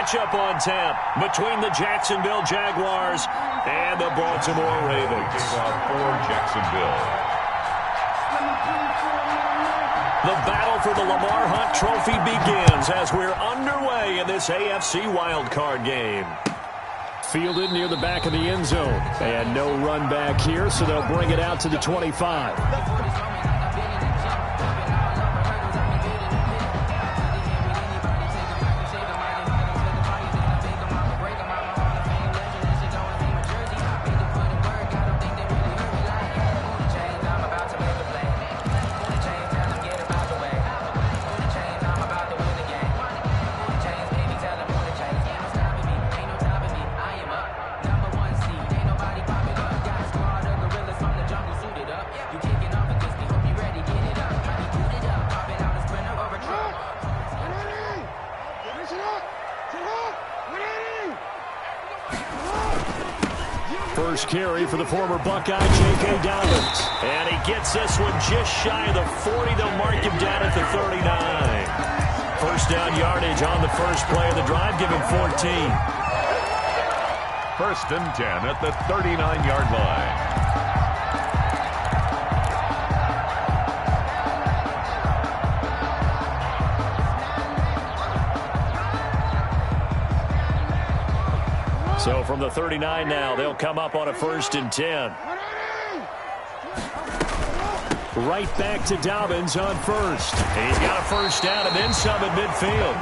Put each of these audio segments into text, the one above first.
matchup on tap between the Jacksonville Jaguars and the Baltimore Ravens. For Jacksonville. The battle for the Lamar Hunt Trophy begins as we're underway in this AFC wildcard game. Fielded near the back of the end zone. And no run back here, so they'll bring it out to the 25. First carry for the former Buckeye, J.K. Dobbins. And he gets this one just shy of the 40. They'll mark him down at the 39. First down yardage on the first play of the drive. Give him 14. First and 10 at the 39-yard line. So from the 39 now, they'll come up on a first and 10. Right back to Dobbins on first. He's got a first down and then some at midfield.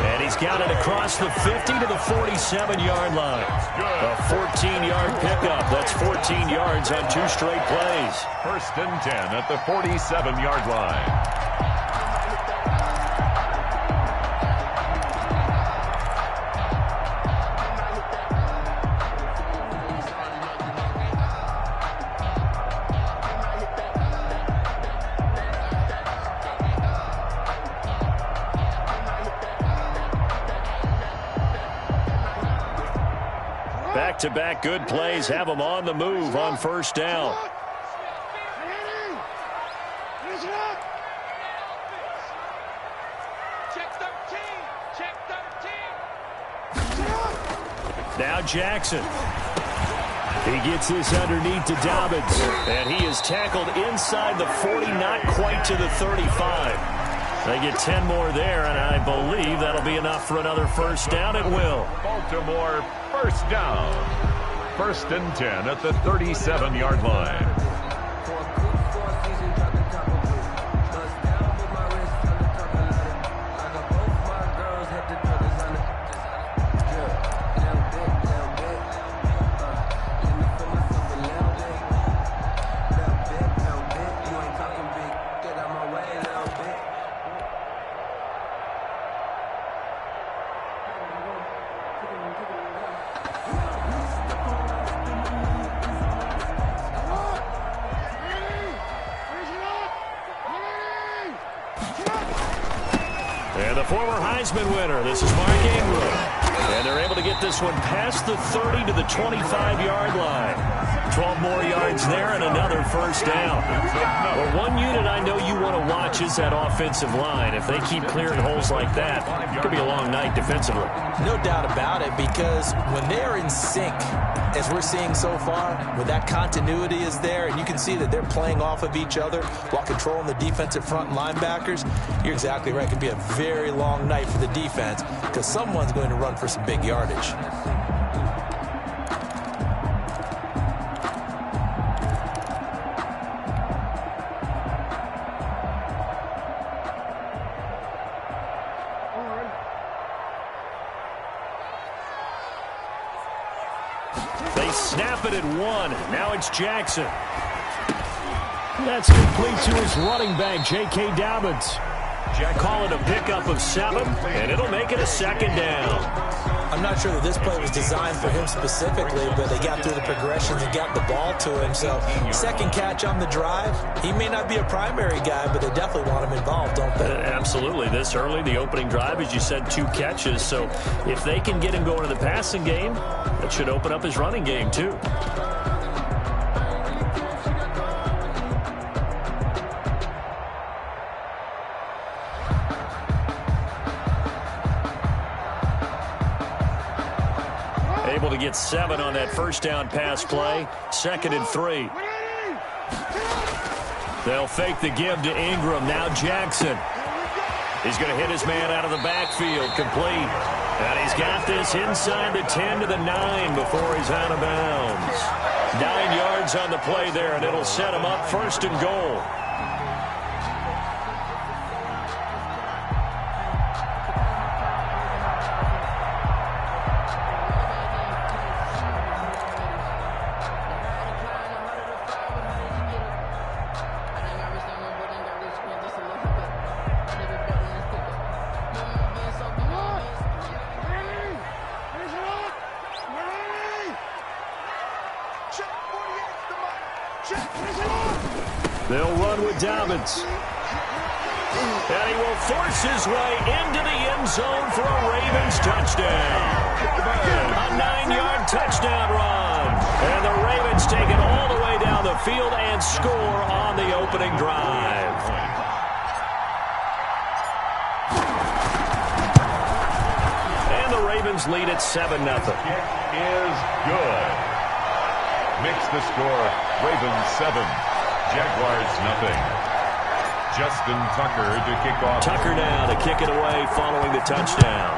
And he's got it across the 50 to the 47-yard line. A 14-yard pickup. That's 14 yards on 2 straight plays. First and 10 at the 47-yard line. Back-to-back good plays have them on the move on first down. Now Jackson. He gets this underneath to Dobbins. And he is tackled inside the 40, not quite to the 35. They get 10 more there, and I believe that'll be enough for another first down. It will. Baltimore first down. First and 10 at the 37-yard line. And the former Heisman winner, this is Mark Ingram. And they're able to get this one past the 30 to the 25-yard line. 12 more yards there and another first down. Well, one unit I know you want to watch is that offensive line. If they keep clearing holes like that, it could be a long night defensively. No doubt about it, because when they're in sync, as we're seeing so far, when that continuity is there and you can see that they're playing off of each other while controlling the defensive front linebackers, you're exactly right. It could be a very long night for the defense because someone's going to run for some big yardage. They snap it at 1. Now it's Jackson. That's complete to his running back, J.K. Dobbins. Jack call it a pickup of 7, and it'll make it a second down. I'm not sure that this play was designed for him specifically, but they got through the progressions and got the ball to him. So second catch on the drive. He may not be a primary guy, but they definitely want him involved, don't they? Absolutely. This early, the opening drive, as you said, 2 catches. So if they can get him going to the passing game, that should open up his running game too. Able to get 7 on that first down pass play. 2nd and 3. They'll fake the give to Ingram. Now Jackson. He's going to hit his man out of the backfield. Complete. And he's got this inside the 10 to the 9 before he's out of bounds. 9 yards on the play there, and it'll set him up 1st and goal. They'll run with Dobbins. And he will force his way into the end zone for a Ravens touchdown. A 9-yard touchdown run. And the Ravens take it all the way down the field and score on the opening drive. And the Ravens lead at 7-0. Is good. Makes the score Ravens 7. Jaguars nothing. Justin Tucker to kick off. Tucker now to kick it away following the touchdown.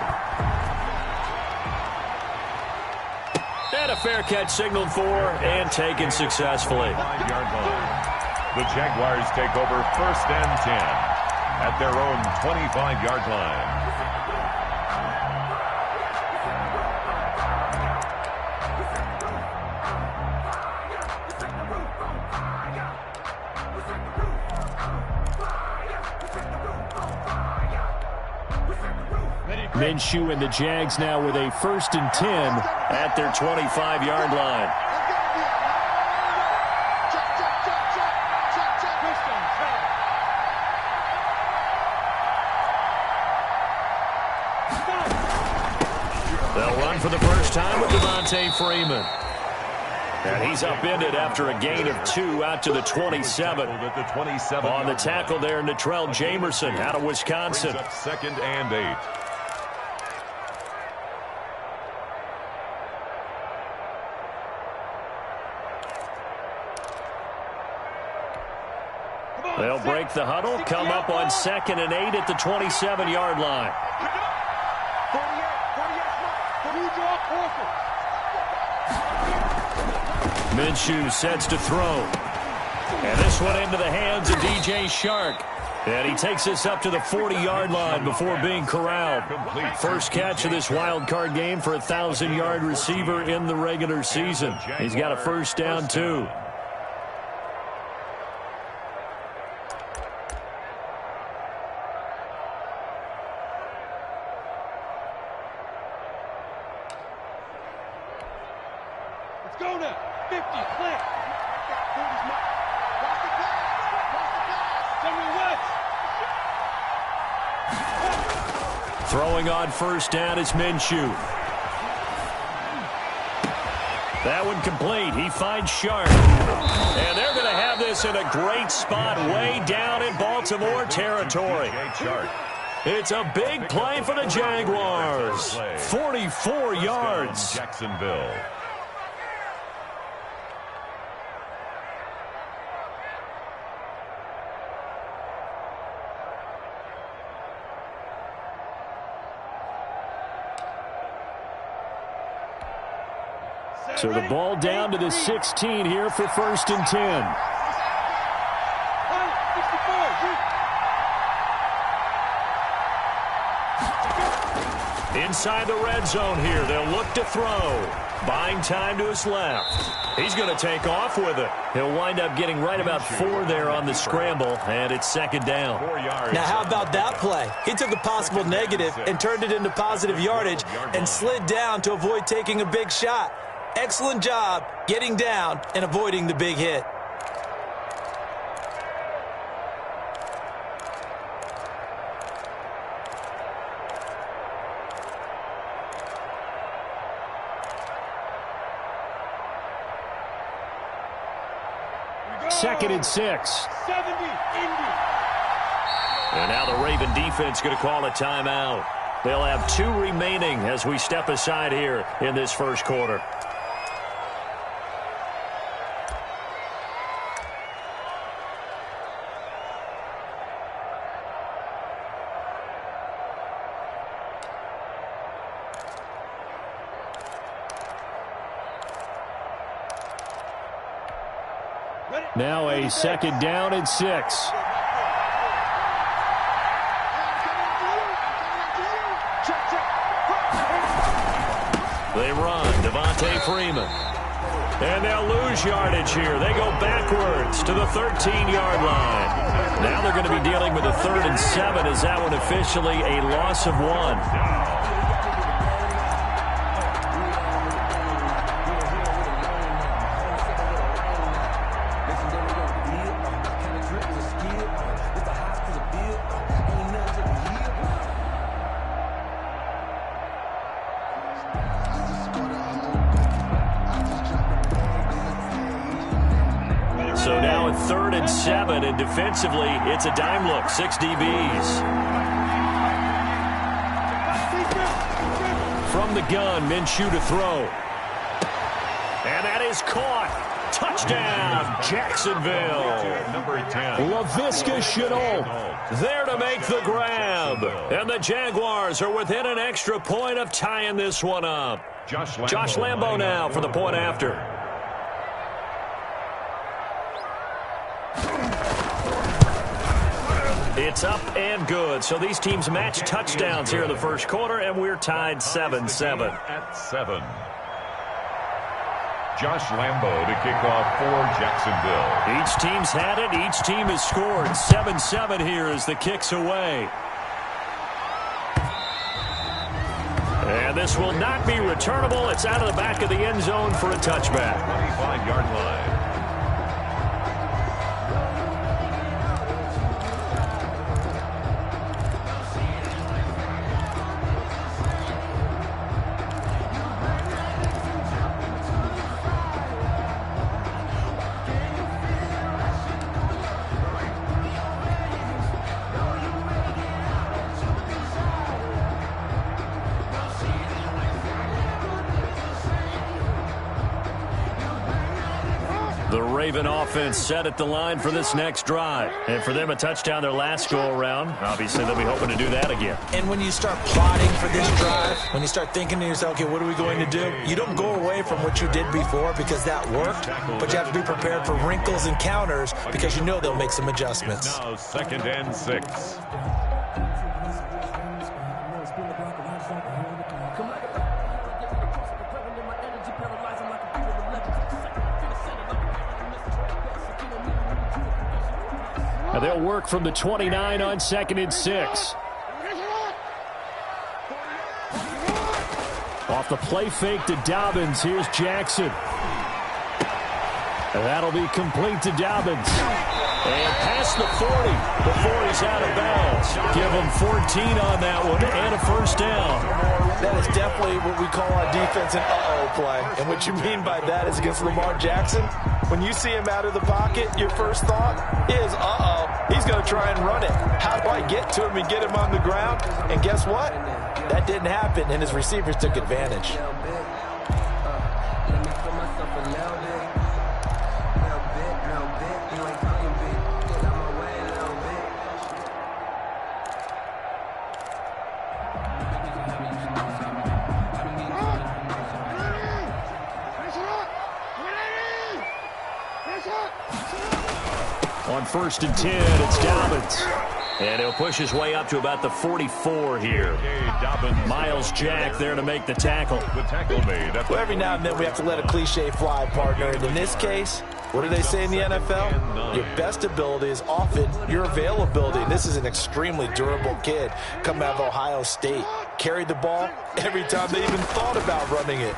And a fair catch signaled for and taken successfully. 5-yard line. The Jaguars take over 1st and 10 at their own 25-yard line. Minshew and the Jags now with a 1st and 10 at their 25-yard line. They'll run for the first time with Devontae Freeman. And he's upended after a gain of 2 out to the 27. On the tackle there, Natrell Jamerson out of Wisconsin. 2nd and 8. They'll break the huddle, come up on 2nd and 8 at the 27-yard line. Minshew sets to throw. And this one into the hands of DJ Chark. And he takes this up to the 40-yard line before being corralled. First catch of this wild card game for a 1,000-yard receiver in the regular season. He's got a first down, too. Throwing on first down is Minshew. That one complete. He finds Sharp. And they're going to have this in a great spot way down in Baltimore territory. It's a big play for the Jaguars. 44 yards. Jacksonville. So the ball down to the 16 here for 1st and 10. Inside the red zone here. They'll look to throw. Buying time to his left. He's going to take off with it. He'll wind up getting right about 4 there on the scramble, and it's 2nd down. Now, how about that play? He took a possible negative and turned it into positive yardage and slid down to avoid taking a big shot. Excellent job getting down and avoiding the big hit. Second and 6. And now the Raven defense going to call a timeout. They'll have 2 remaining as we step aside here in this first quarter. Now a second down and 6. They run. Devontae Freeman. And they'll lose yardage here. They go backwards to the 13-yard line. Now they're going to be dealing with a 3rd and 7. Is that one officially a loss of 1? So now a 3rd and 7, and defensively, it's a dime look, 6 DBs. From the gun, Minshew to throw. And that is caught. Touchdown, Jacksonville. Number 10. Laviska Shenault there to make the grab. And the Jaguars are within an extra point of tying this one up. Josh Lambo now for the point after. It's up and good. So these teams match touchdowns here in the first quarter, and we're tied 7-7. At 7. Josh Lambo to kick off for Jacksonville. Each team's had it. Each team has scored. 7-7 here as the kick's away. And this will not be returnable. It's out of the back of the end zone for a touchback. 25-yard line. The Raven offense set at the line for this next drive. And for them, a touchdown their last go-around. Obviously, they'll be hoping to do that again. And when you start plotting for this drive, when you start thinking to yourself, okay, what are we going to do? You don't go away from what you did before because that worked, but you have to be prepared for wrinkles and counters because you know they'll make some adjustments. Now 2nd and 6. And they'll work from the 29 on 2nd and 6. Off the play fake to Dobbins. Here's Jackson. And that'll be complete to Dobbins. And past the 40 before he's out of bounds. Give him 14 on that one and a first down. That is definitely what we call on defense an uh-oh play. And what you mean by that is against Lamar Jackson, when you see him out of the pocket, your first thought is, uh-oh, he's going to try and run it. How do I get to him and get him on the ground? And guess what? That didn't happen, and his receivers took advantage. On 1st and 10, it's Dobbins. And he'll push his way up to about the 44 here. Miles Jack there to make the tackle. The tackle made. Well, every now and then we have to let a cliche fly, partner. And in this case, what do they say in the NFL? Your best ability is often your availability. This is an extremely durable kid coming out of Ohio State. Carried the ball every time they even thought about running it.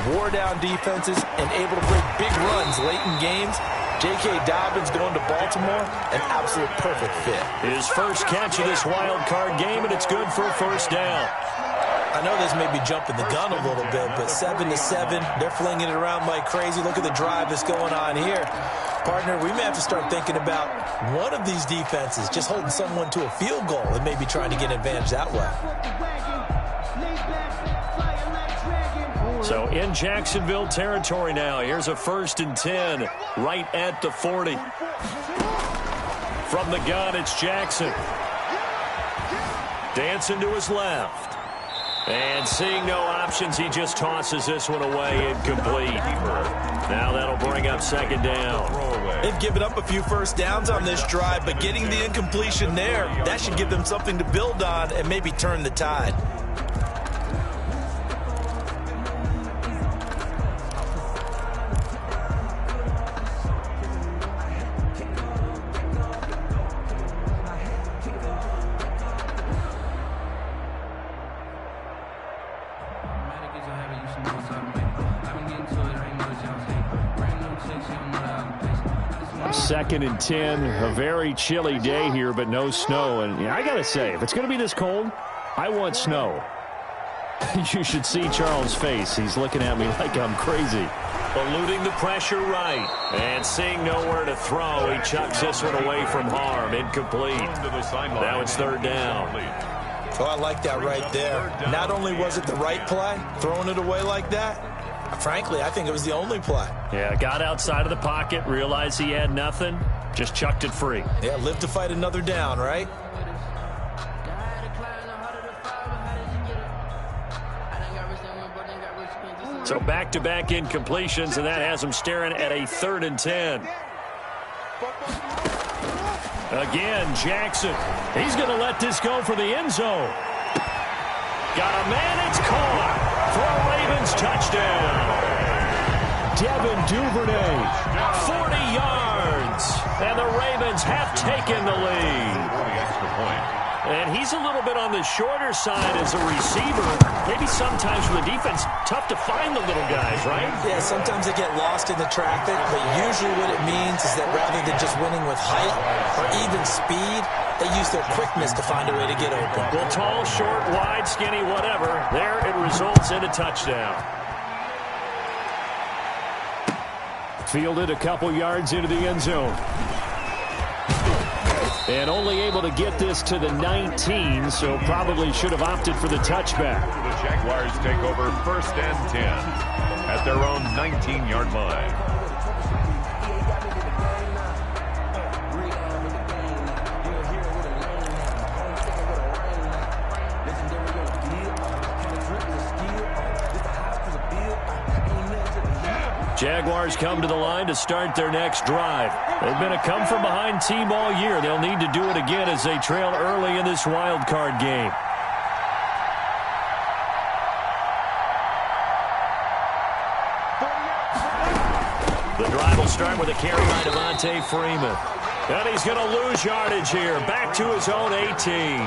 Wore down defenses and able to break big runs late in games. J.K. Dobbins going to Baltimore, an absolute perfect fit. His first catch of this wild card game, and it's good for a first down. I know this may be jumping the gun a little bit, but 7-7, they're flinging it around like crazy. Look at the drive that's going on here. Partner, we may have to start thinking about one of these defenses just holding someone to a field goal and maybe trying to get an advantage that way. So in Jacksonville territory now. Here's a 1st and 10 right at the 40. From the gun, it's Jackson. Dancing to his left. And seeing no options, he just tosses this one away, incomplete. Now that'll bring up 2nd down. They've given up a few first downs on this drive, but getting the incompletion there, that should give them something to build on and maybe turn the tide. Second and 10, a very chilly day here, but no snow. And I got to say, if it's going to be this cold, I want snow. You should see Charles' face. He's looking at me like I'm crazy. Eluding the pressure right. And seeing nowhere to throw, he chucks this one away from harm. Incomplete. Now it's 3rd down. Oh, I like that right there. Not only was it the right play, throwing it away like that, frankly, I think it was the only play. Yeah, got outside of the pocket, realized he had nothing, just chucked it free. Yeah, live to fight another down, right? So back-to-back incompletions, and that has him staring at a 3rd and 10. Again, Jackson. He's going to let this go for the end zone. Got a man, it's caught. For a Ravens touchdown. Devin Duvernay, 40 yards. And the Ravens have taken the lead. And he's a little bit on the shorter side as a receiver. Maybe sometimes for the defense, tough to find the little guys, right? Yeah, sometimes they get lost in the traffic, but usually what it means is that rather than just winning with height or even speed, they use their quickness to find a way to get open. Well, tall, short, wide, skinny, whatever. There it results in a touchdown. Fielded a couple yards into the end zone. And only able to get this to the 19, so probably should have opted for the touchback. The Jaguars take over 1st and 10 at their own 19-yard line. Jaguars come to the line to start their next drive. They've been a come-from-behind team all year. They'll need to do it again as they trail early in this wild card game. The drive will start with a carry by Devontae Freeman. And he's going to lose yardage here. Back to his own 18.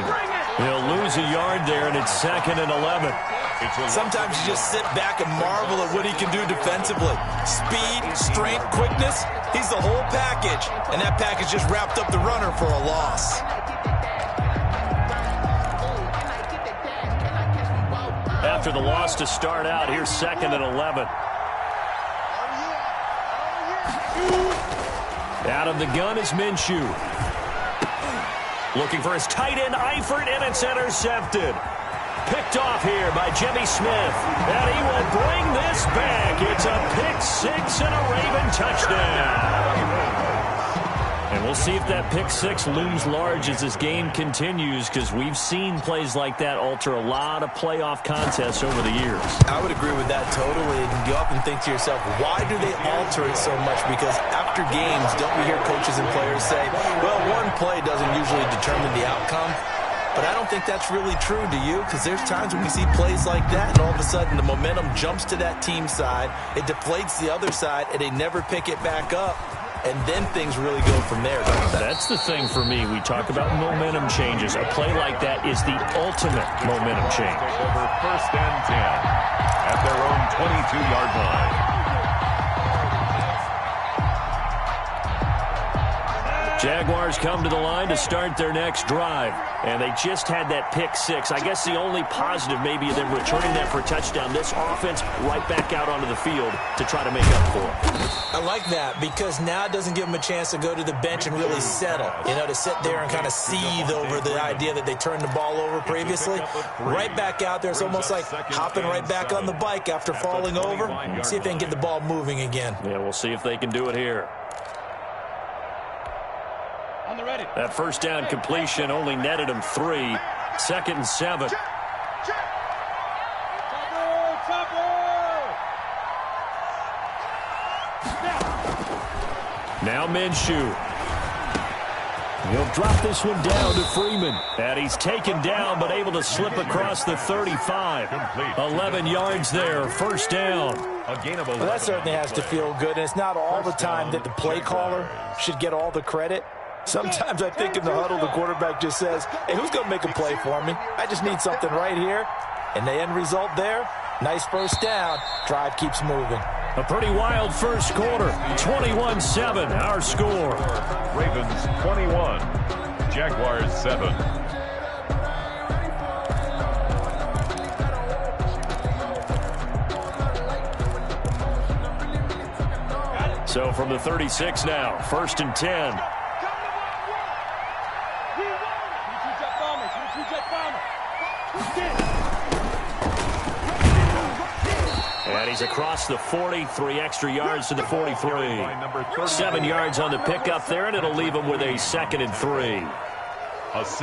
He'll lose a yard there, and it's 2nd and 11. Sometimes you just sit back and marvel at what he can do defensively. Speed, strength, quickness, he's the whole package. And that package just wrapped up the runner for a loss. After the loss to start out, here's 2nd and 11. Out of the gun is Minshew. Looking for his tight end, Eifert, and it's intercepted. Picked off here by Jimmy Smith. And he will bring this back. It's a pick six and a Raven touchdown. And we'll see if that pick six looms large as this game continues, because we've seen plays like that alter a lot of playoff contests over the years. I would agree with that totally. And you often think to yourself, why do they alter it so much? Because after games, don't we hear coaches and players say, well, one play doesn't usually determine the outcome. But I don't think that's really true, do you? Because there's times when we see plays like that, and all of a sudden the momentum jumps to that team side, it deflates the other side, and they never pick it back up. And then things really go from there, don't they? That's the thing for me. We talk about momentum changes. A play like that is the ultimate momentum change. Take over 1st and 10 at their own 22-yard line. Jaguars come to the line to start their next drive. And they just had that pick six. I guess the only positive maybe of them returning that for a touchdown. This offense right back out onto the field to try to make up for it. I like that because now it doesn't give them a chance to go to the bench and really settle. You know, to sit there and kind of seethe over the idea that they turned the ball over previously. Right back out there. It's almost like hopping right back on the bike after falling over. See if they can get the ball moving again. Yeah, we'll see if they can do it here. That first down completion only netted him 3. 2nd and 7. Now Minshew. He'll drop this one down to Freeman. And he's taken down but able to slip across the 35. 11 yards there. First down. Well, that certainly has to feel good. And it's not all the time that the play caller should get all the credit. Sometimes I think in the huddle, the quarterback just says, hey, who's going to make a play for me? I just need something right here. And the end result there, nice first down. Drive keeps moving. A pretty wild first quarter. 21-7, our score. Ravens 21, Jaguars 7. So from the 36 now, 1st and 10. And he's across the 40, 3 extra yards to the 43. 7 yards on the pickup there, and it'll leave him with a 2nd and 3.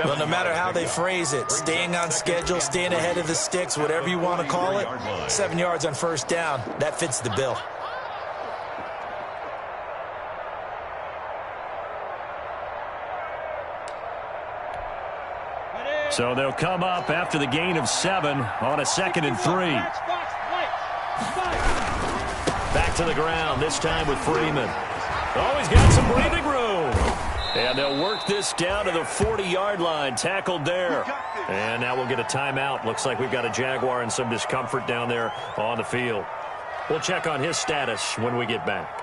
Well, no matter how they phrase it, staying on schedule, staying ahead of the sticks, whatever you want to call it, 7 yards on first down, that fits the bill. So they'll come up after the gain of 7 on a 2nd and 3. Back to the ground, this time with Freeman. Oh, he's got some breathing room. And they'll work this down to the 40-yard line, tackled there. And now we'll get a timeout. Looks like we've got a Jaguar and some discomfort down there on the field. We'll check on his status when we get back.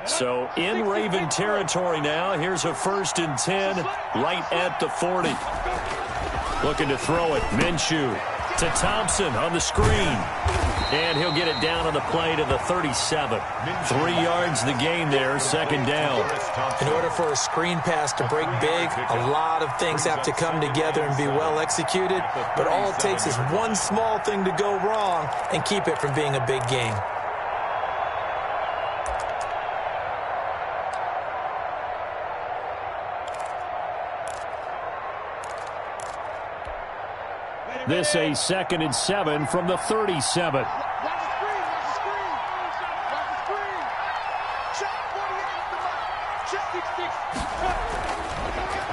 So in Raven territory now. Here's a 1st and 10 right at the 40. Looking to throw it. Minshew to Thompson on the screen. And he'll get it down on the play to the 37. 3 yards the gain there, 2nd down. In order for a screen pass to break big, a lot of things have to come together and be well executed. But all it takes is one small thing to go wrong and keep it from being a big gain. This a 2nd and 7 from the 37.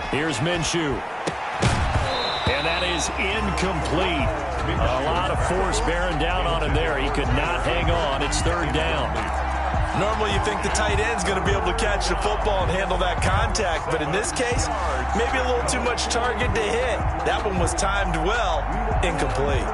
Here's Minshew. And that is incomplete. A lot of force bearing down on him there. He could not hang on. It's 3rd down. Normally you think the tight end's going to be able to catch the football and handle that contact, but in this case, maybe a little too much target to hit. That one was timed well, incomplete.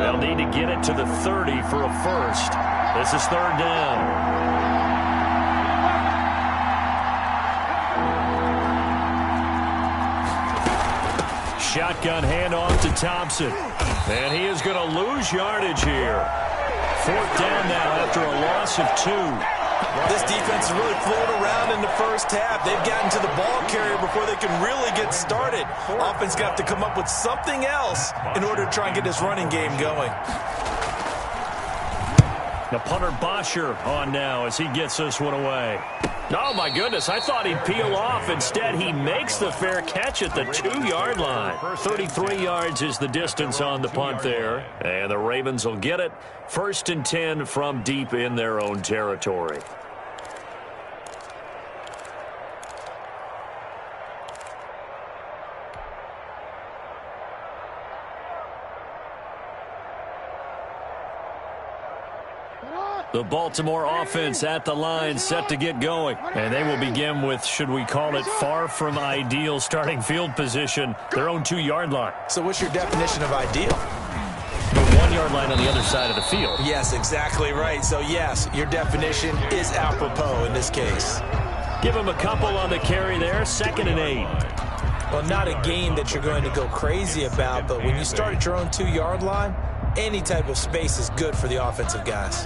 They'll need to get it to the 30 for a first. This is 3rd down. Shotgun handoff to Thompson. And he is going to lose yardage here. 4th down now after a loss of 2. This defense has really floated around in the first half. They've gotten to the ball carrier before they can really get started. Offense got to come up with something else in order to try and get this running game going. The punter Bosher on now as he gets this one away. Oh, my goodness. I thought he'd peel off. Instead, he makes the fair catch at the 2-yard line. 33 yards is the distance on the punt there. And the Ravens will get it. 1st and 10 from deep in their own territory. The Baltimore offense at the line, set to get going. And they will begin with, should we call it, far from ideal starting field position, their own 2-yard line. So what's your definition of ideal? The 1-yard line on the other side of the field. Yes, exactly right. So, yes, your definition is apropos in this case. Give him a couple on the carry there, 2nd and 8. Well, not a gain that you're going to go crazy about, but when you start at your own 2-yard line, any type of space is good for the offensive guys.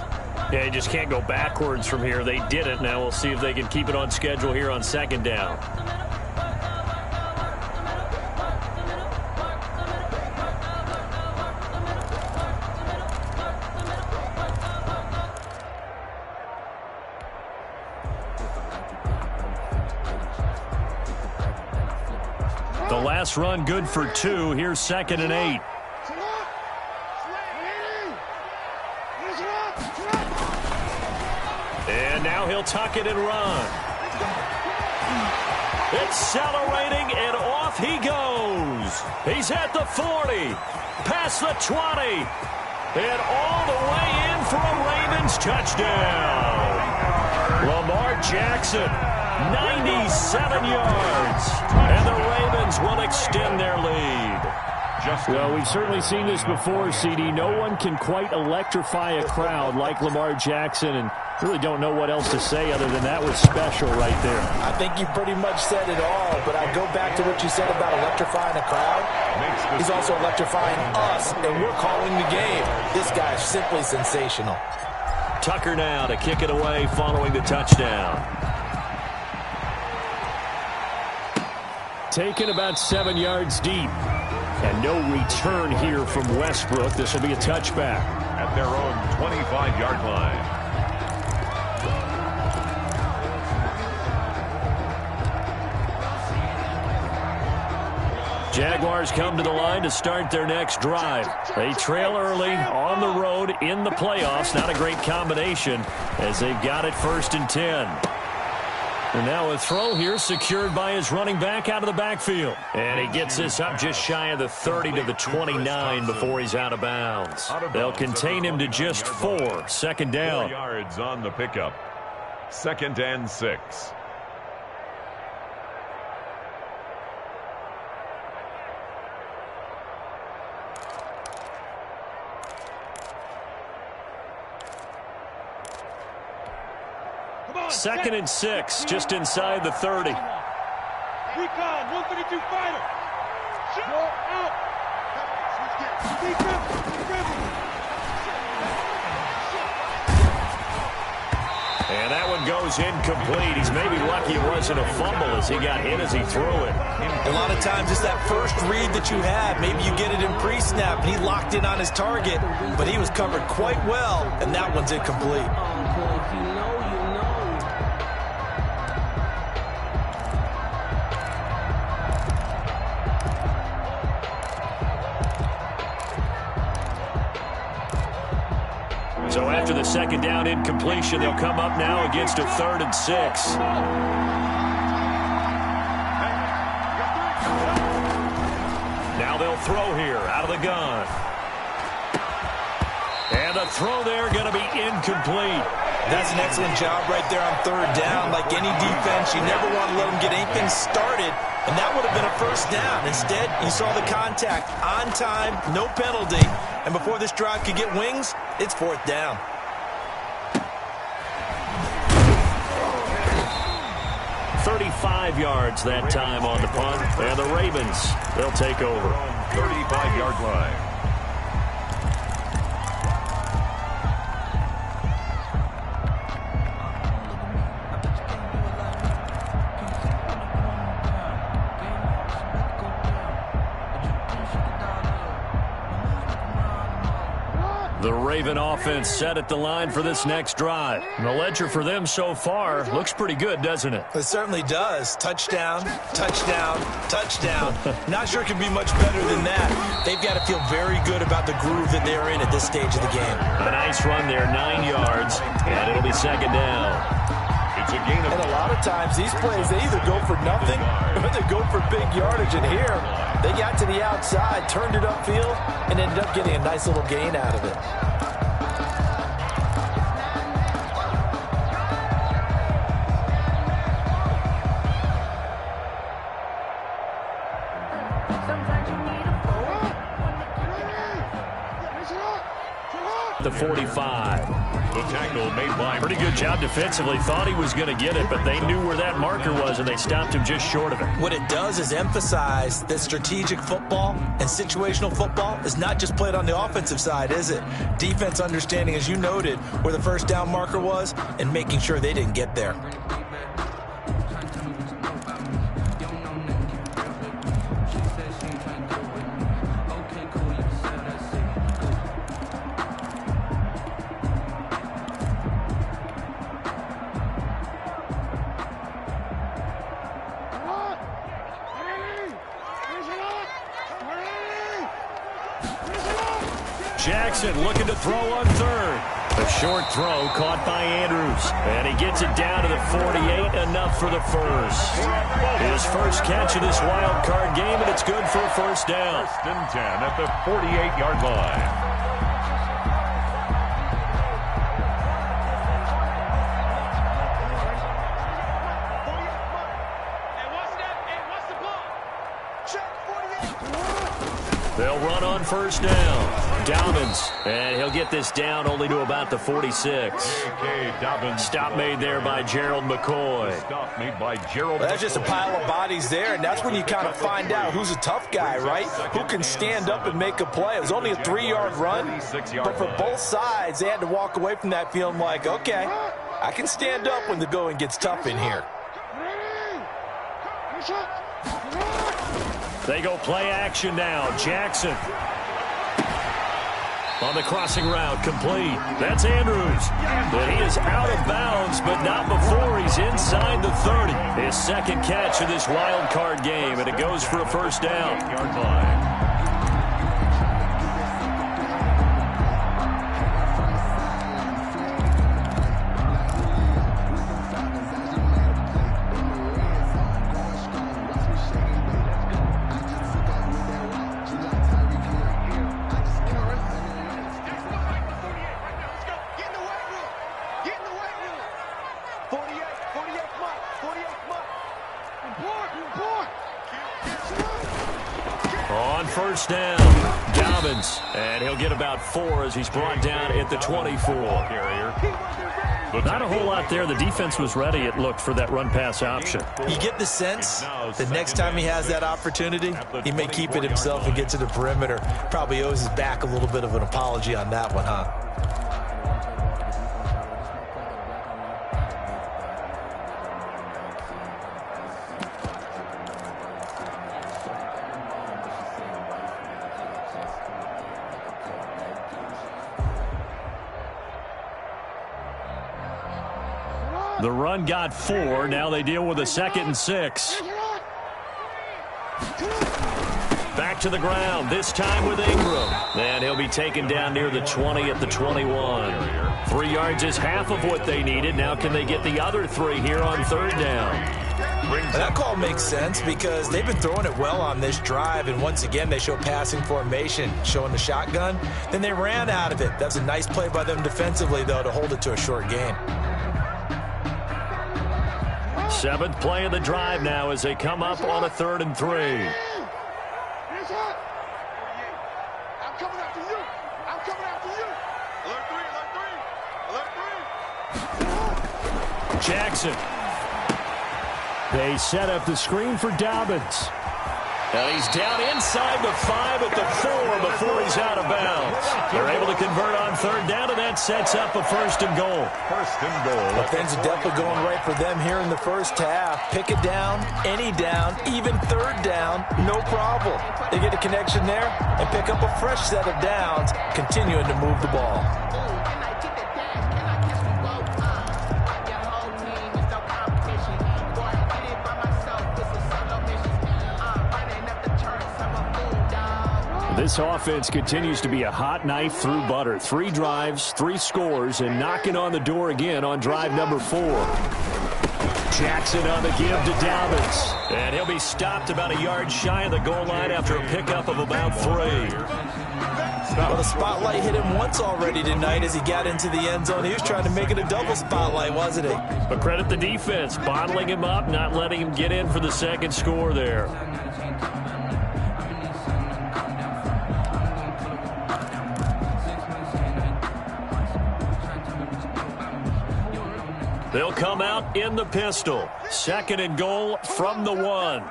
Yeah, you just can't go backwards from here. They did it. Now we'll see if they can keep it on schedule here on 2nd down. The last run good for 2. Here's 2nd and 8. And now he'll tuck it and run. Accelerating, and off he goes. He's at the 40, past the 20, and all the way in for a Ravens touchdown. Lamar Jackson, 97 yards, and the Ravens will extend their lead. Well, we've certainly seen this before, CD. No one can quite electrify a crowd like Lamar Jackson, and really don't know what else to say other than that was special right there. I think you pretty much said it all, but I go back to what you said about electrifying a crowd. He's also electrifying us, and we're calling the game. This guy's simply sensational. Tucker now to kick it away following the touchdown. Taken about 7 yards deep. And no return here from Westbrook. This will be a touchback. At their own 25-yard line. Jaguars come to the line to start their next drive. They trail early on the road in the playoffs. Not a great combination as they've got it 1st and 10. And now a throw here secured by his running back out of the backfield. And he gets this up just shy of the 30 to the 29 before he's out of bounds. They'll contain him to just 4. 2nd down. 4 yards on the pickup. 2nd and 6. Second and 6, just inside the 30. Recon, 132 fighter. Shut out. And that one goes incomplete. He's maybe lucky it wasn't a fumble as he got hit as he threw it. A lot of times it's that first read that you have. Maybe you get it in pre-snap. He locked in on his target, but he was covered quite well, and that one's incomplete. So after the 2nd down incompletion, they'll come up now against a 3rd and 6. Now they'll throw here out of the gun. And the throw there going to be incomplete. That's an excellent job right there on 3rd down. Like any defense, you never want to let them get anything started, and that would have been a 1st down. Instead, you saw the contact on time, no penalty, and before this drive could get wings, it's 4th down. $35 yards that time on the punt, and the Ravens, they'll take over. 35-yard line. The Raven offense set at the line for this next drive. And the ledger for them so far looks pretty good, doesn't it? It certainly does. Touchdown, touchdown, touchdown. Not sure it can be much better than that. They've got to feel very good about the groove that they're in at this stage of the game. A nice run there, 9 yards, and it'll be 2nd down. It's a gain of... And a lot of times these plays, they either go for nothing or they go for big yardage. And here, they got to the outside, turned it upfield, and ended up getting a nice little gain out of it. The 45. The tackle made by... Pretty good job defensively. Thought he was going to get it, but they knew where that marker was, and they stopped him just short of it. What it does is emphasize that strategic football and situational football is not just played on the offensive side, is it? Defense understanding, as you noted, where the first down marker was and making sure they didn't get there. Jackson looking to throw on third. A short throw caught by Andrews. And he gets it down to the 48, enough for the first. His first catch of this wild card game, and it's good for a first down. 1st and 10 at the 48-yard line. They'll run on first down. Dobbins, and he'll get this down only to about the 46. Stop made there by Gerald McCoy. Stop made by Gerald. That's just a pile of bodies there, and that's when you kind of find out who's a tough guy, right? Who can stand up and make a play. It was only a 3-yard run, but for both sides, they had to walk away from that feeling like, okay, I can stand up when the going gets tough in here. They go play action now. Jackson on the crossing route, complete. That's Andrews. But he is out of bounds, but not before he's inside the 30. His second catch of this wild card game, and it goes for a first down. Yard line. On first down, Dobbins, and he'll get about 4 as he's brought down at the 24. Not a whole lot there. The defense was ready, it looked, for that run-pass option. You get the sense that next time he has that opportunity, he may keep it himself and get to the perimeter. Probably owes his back a little bit of an apology on that one, huh? The run got 4. Now they deal with a 2nd and 6. Back to the ground, this time with Ingram. And he'll be taken down near the 20 at the 21. 3 yards is half of what they needed. Now can they get the other 3 here on third down? That call makes sense because they've been throwing it well on this drive, and once again they show passing formation, showing the shotgun. Then they ran out of it. That's a nice play by them defensively, though, to hold it to a short gain. 7th play of the drive now as they come up on a 3rd and 3. I'm coming after you. I'm coming after you. Alert 3. Jackson. They set up the screen for Dobbins. And he's down inside the 5 at the 4 before he's out of bounds. They're able to convert on third down, and that sets up a 1st and goal. 1st and goal. Well, things are definitely going right for them here in the first half. Pick it down, any down, even third down, no problem. They get a connection there and pick up a fresh set of downs, continuing to move the ball. This offense continues to be a hot knife through butter. 3 drives, 3 scores, and knocking on the door again on drive number 4. Jackson on the give to Dobbins. And he'll be stopped about a yard shy of the goal line after a pickup of about 3. Well, the spotlight hit him once already tonight as he got into the end zone. He was trying to make it a double spotlight, wasn't he? But credit the defense, bottling him up, not letting him get in for the 2nd score there. They'll come out in the pistol. 2nd and goal from the 1.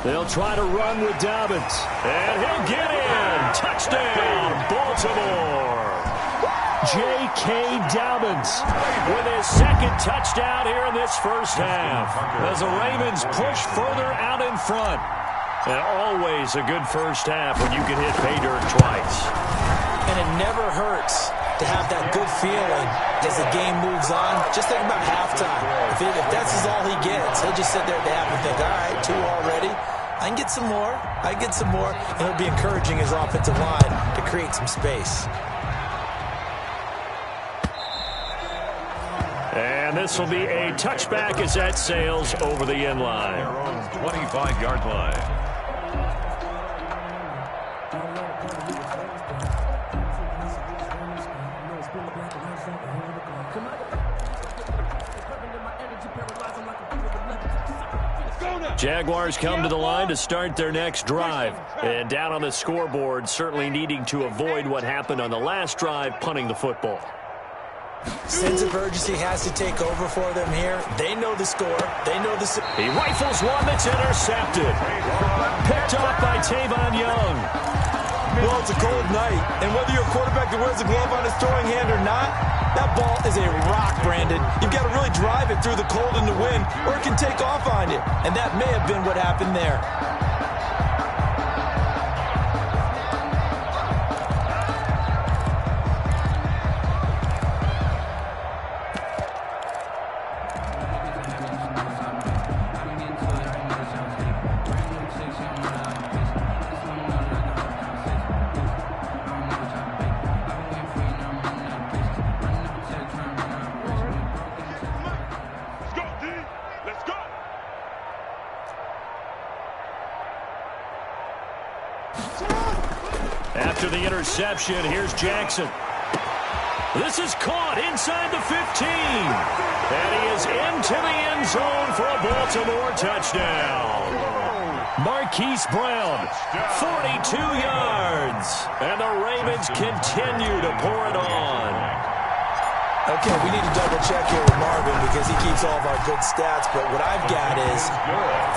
They'll try to run with Dobbins. And he'll get in. Touchdown, Baltimore. J.K. Dobbins with his 2nd touchdown here in this first half. As the Ravens push further out in front. And always a good first half when you can hit pay dirt twice. And it never hurts to have that good feeling as the game moves on. Just think about halftime. If that's all he gets, he'll just sit there at the half and think, all right, 2 already. I can get some more. I can get some more. And he'll be encouraging his offensive line to create some space. And this will be a touchback as that sails over the end line. Their own 25-yard line. Jaguars come to the line to start their next drive. And down on the scoreboard, certainly needing to avoid what happened on the last drive, punting the football. Sense of urgency has to take over for them here. They know the score. They know the... He rifles one that's intercepted. Picked off by Tavon Young. Well, it's a cold night, and whether you're a quarterback that wears a glove on his throwing hand or not, that ball is a rock, Brandon. You've got to really drive it through the cold and the wind, or it can take off on you. And that may have been what happened there. After the interception, here's Jackson. This is caught inside the 15. And he is into the end zone for a Baltimore touchdown. Marquise Brown, 42 yards. And the Ravens continue to pour it on. Okay, we need to double check here with Marvin because he keeps all of our good stats. But what I've got is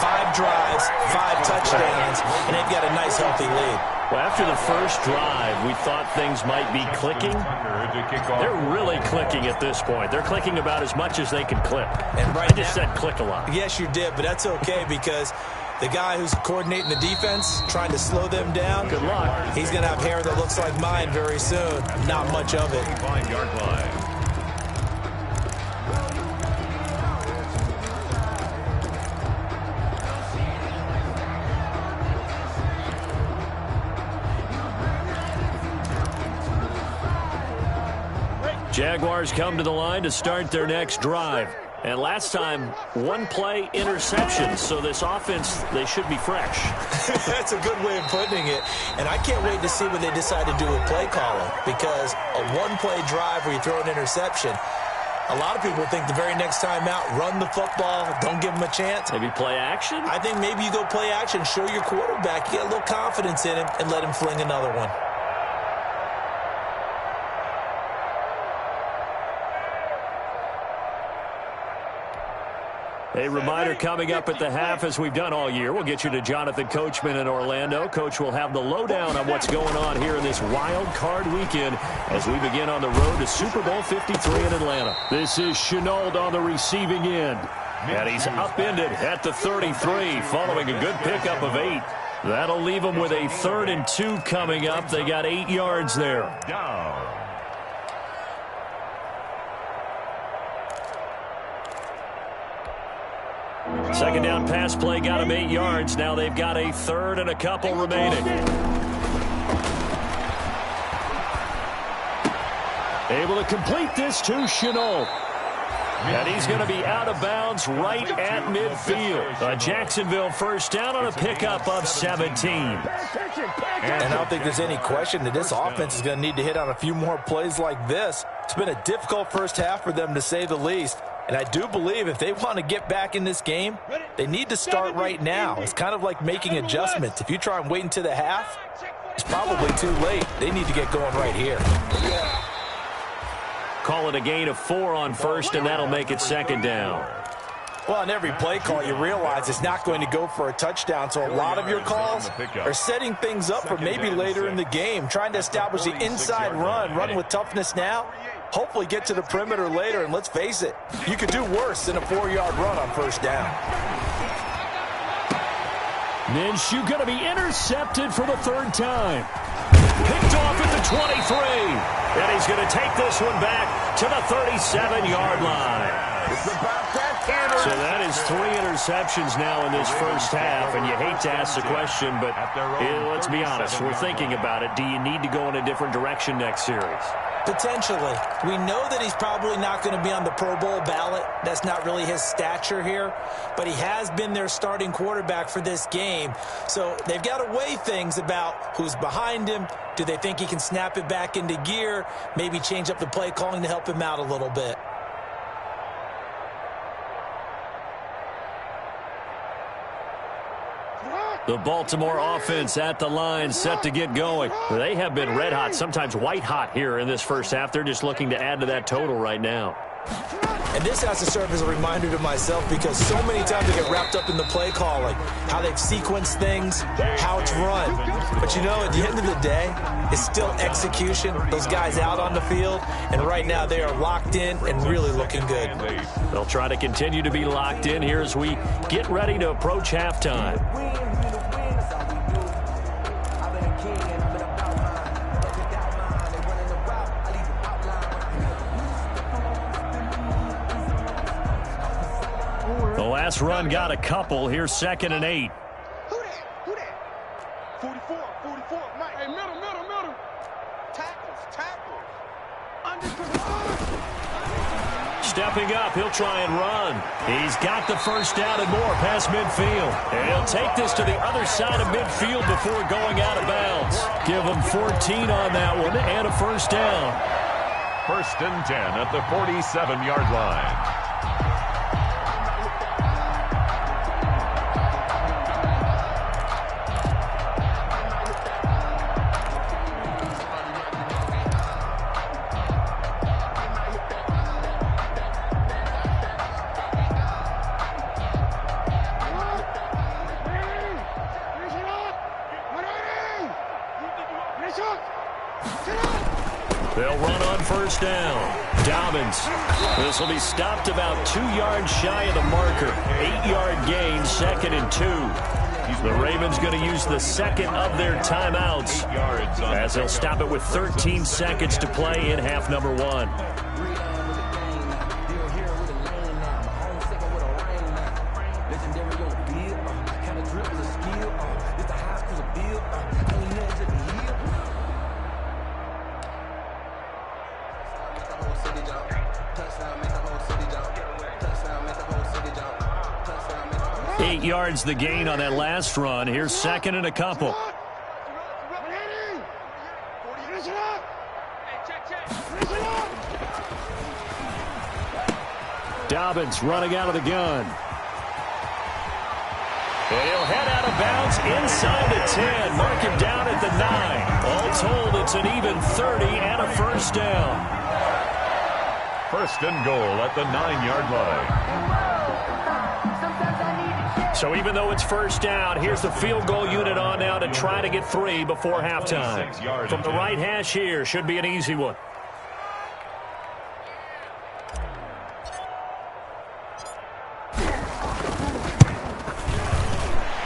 5 drives, 5 touchdowns, and they've got a nice, healthy lead. Well, after the first drive, we thought things might be clicking. They're really clicking at this point. They're clicking about as much as they can click. And right I just said click a lot. Yes, you did, but that's okay because the guy who's coordinating the defense, trying to slow them down, good luck. He's going to have hair that looks like mine very soon. Not much of it. 5-yard line. Jaguars come to the line to start their next drive. And last time, 1 play interception. So this offense, they should be fresh. That's a good way of putting it. And I can't wait to see what they decide to do with play calling. Because a 1-play drive where you throw an interception, a lot of people think the very next time out, run the football, don't give them a chance. Maybe play action? I think maybe you go play action, show your quarterback, you get a little confidence in him, and let him fling another one. A reminder coming up at the half, as we've done all year. We'll get you to Jonathan Coachman in Orlando. Coach will have the lowdown on what's going on here in this wild card weekend as we begin on the road to Super Bowl 53 in Atlanta. This is Shenault on the receiving end. And he's upended at the 33 following a good pickup of 8. That'll leave them with a 3rd and 2 coming up. They got 8 yards there. Down. Second down pass play got them 8 yards. Now they've got a 3rd and a couple remaining. Able to complete this to Shenault. And he's going to be out of bounds right at midfield. A Jacksonville first down on a pickup of 17. And I don't think there's any question that this offense is going to need to hit on a few more plays like this. It's been a difficult first half for them, to say the least. And I do believe if they want to get back in this game, they need to start right now. It's kind of like making adjustments. If you try and wait until the half, It's probably too late. They need to get going right here. Call it a gain of 4 on first, and that'll make it second down. Well, on every play call, you realize it's not going to go for a touchdown, so a lot of your calls are setting things up for maybe later in the game, trying to establish the inside run with toughness now, hopefully get to the perimeter later, and let's face it, you could do worse than a 4-yard run on first down. Minshew going to be intercepted for the 3rd time. Picked off at the 23. And he's going to take this one back to the 37-yard line. So that is 3 interceptions now in this first half, and you hate to ask the question, but let's be honest, we're thinking about it. Do you need to go in a different direction next series? Potentially. We know that he's probably not going to be on the Pro Bowl ballot. That's not really his stature here, but he has been their starting quarterback for this game. So they've got to weigh things about who's behind him. Do they think he can snap it back into gear? Maybe change up the play calling to help him out a little bit. The Baltimore offense at the line, set to get going. They have been red hot, sometimes white hot here in this first half. They're just looking to add to that total right now. And this has to serve as a reminder to myself, because so many times I get wrapped up in the play calling, how they've sequenced things, how it's run. But you know, at the end of the day, it's still execution. Those guys out on the field, and right now they are locked in and really looking good. They'll try to continue to be locked in here as we get ready to approach halftime. The last run got a couple. Here's 2nd and 8. Who that? 44, Mike. Hey, middle. Tackles. Under control. Stepping up, he'll try and run. He's got the first down and more past midfield. And he'll take this to the other side of midfield before going out of bounds. Give him 14 on that one and a first down. 1st and 10 at the 47-yard line. They'll run on first down. Dobbins. This will be stopped about 2 yards shy of the marker. 8-yard gain, 2nd and 2. The Ravens going to use the second of their timeouts as they'll stop it with 13 seconds to play in half number 1. Yards the gain on that last run. Here's 2nd and a couple. Dobbins running out of the gun. And he'll head out of bounds inside the 10. Mark him down at the 9. All told, it's an even 30 and a first down. 1st and goal at the 9-yard line. So even though it's first down, here's the field goal unit on now to try to get 3 before halftime. From the right hash here, should be an easy one.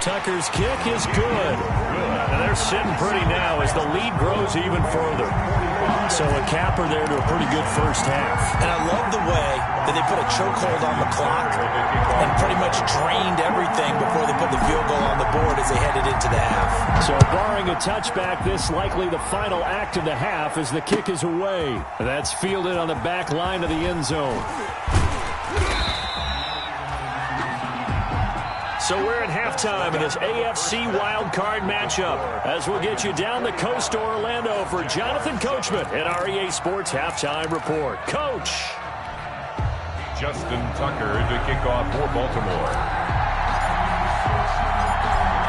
Tucker's kick is good. And they're sitting pretty now as the lead grows even further. So a capper there to a pretty good first half. And I love the way that they put a chokehold on the clock and pretty much drained everything before they put the field goal on the board as they headed into the half. So barring a touchback, this likely the final act of the half as the kick is away. That's fielded on the back line of the end zone. So we're at halftime in this AFC wildcard matchup as we'll get you down the coast to Orlando for Jonathan Coachman at our EA Sports Halftime Report. Coach. Justin Tucker to kick off for Baltimore.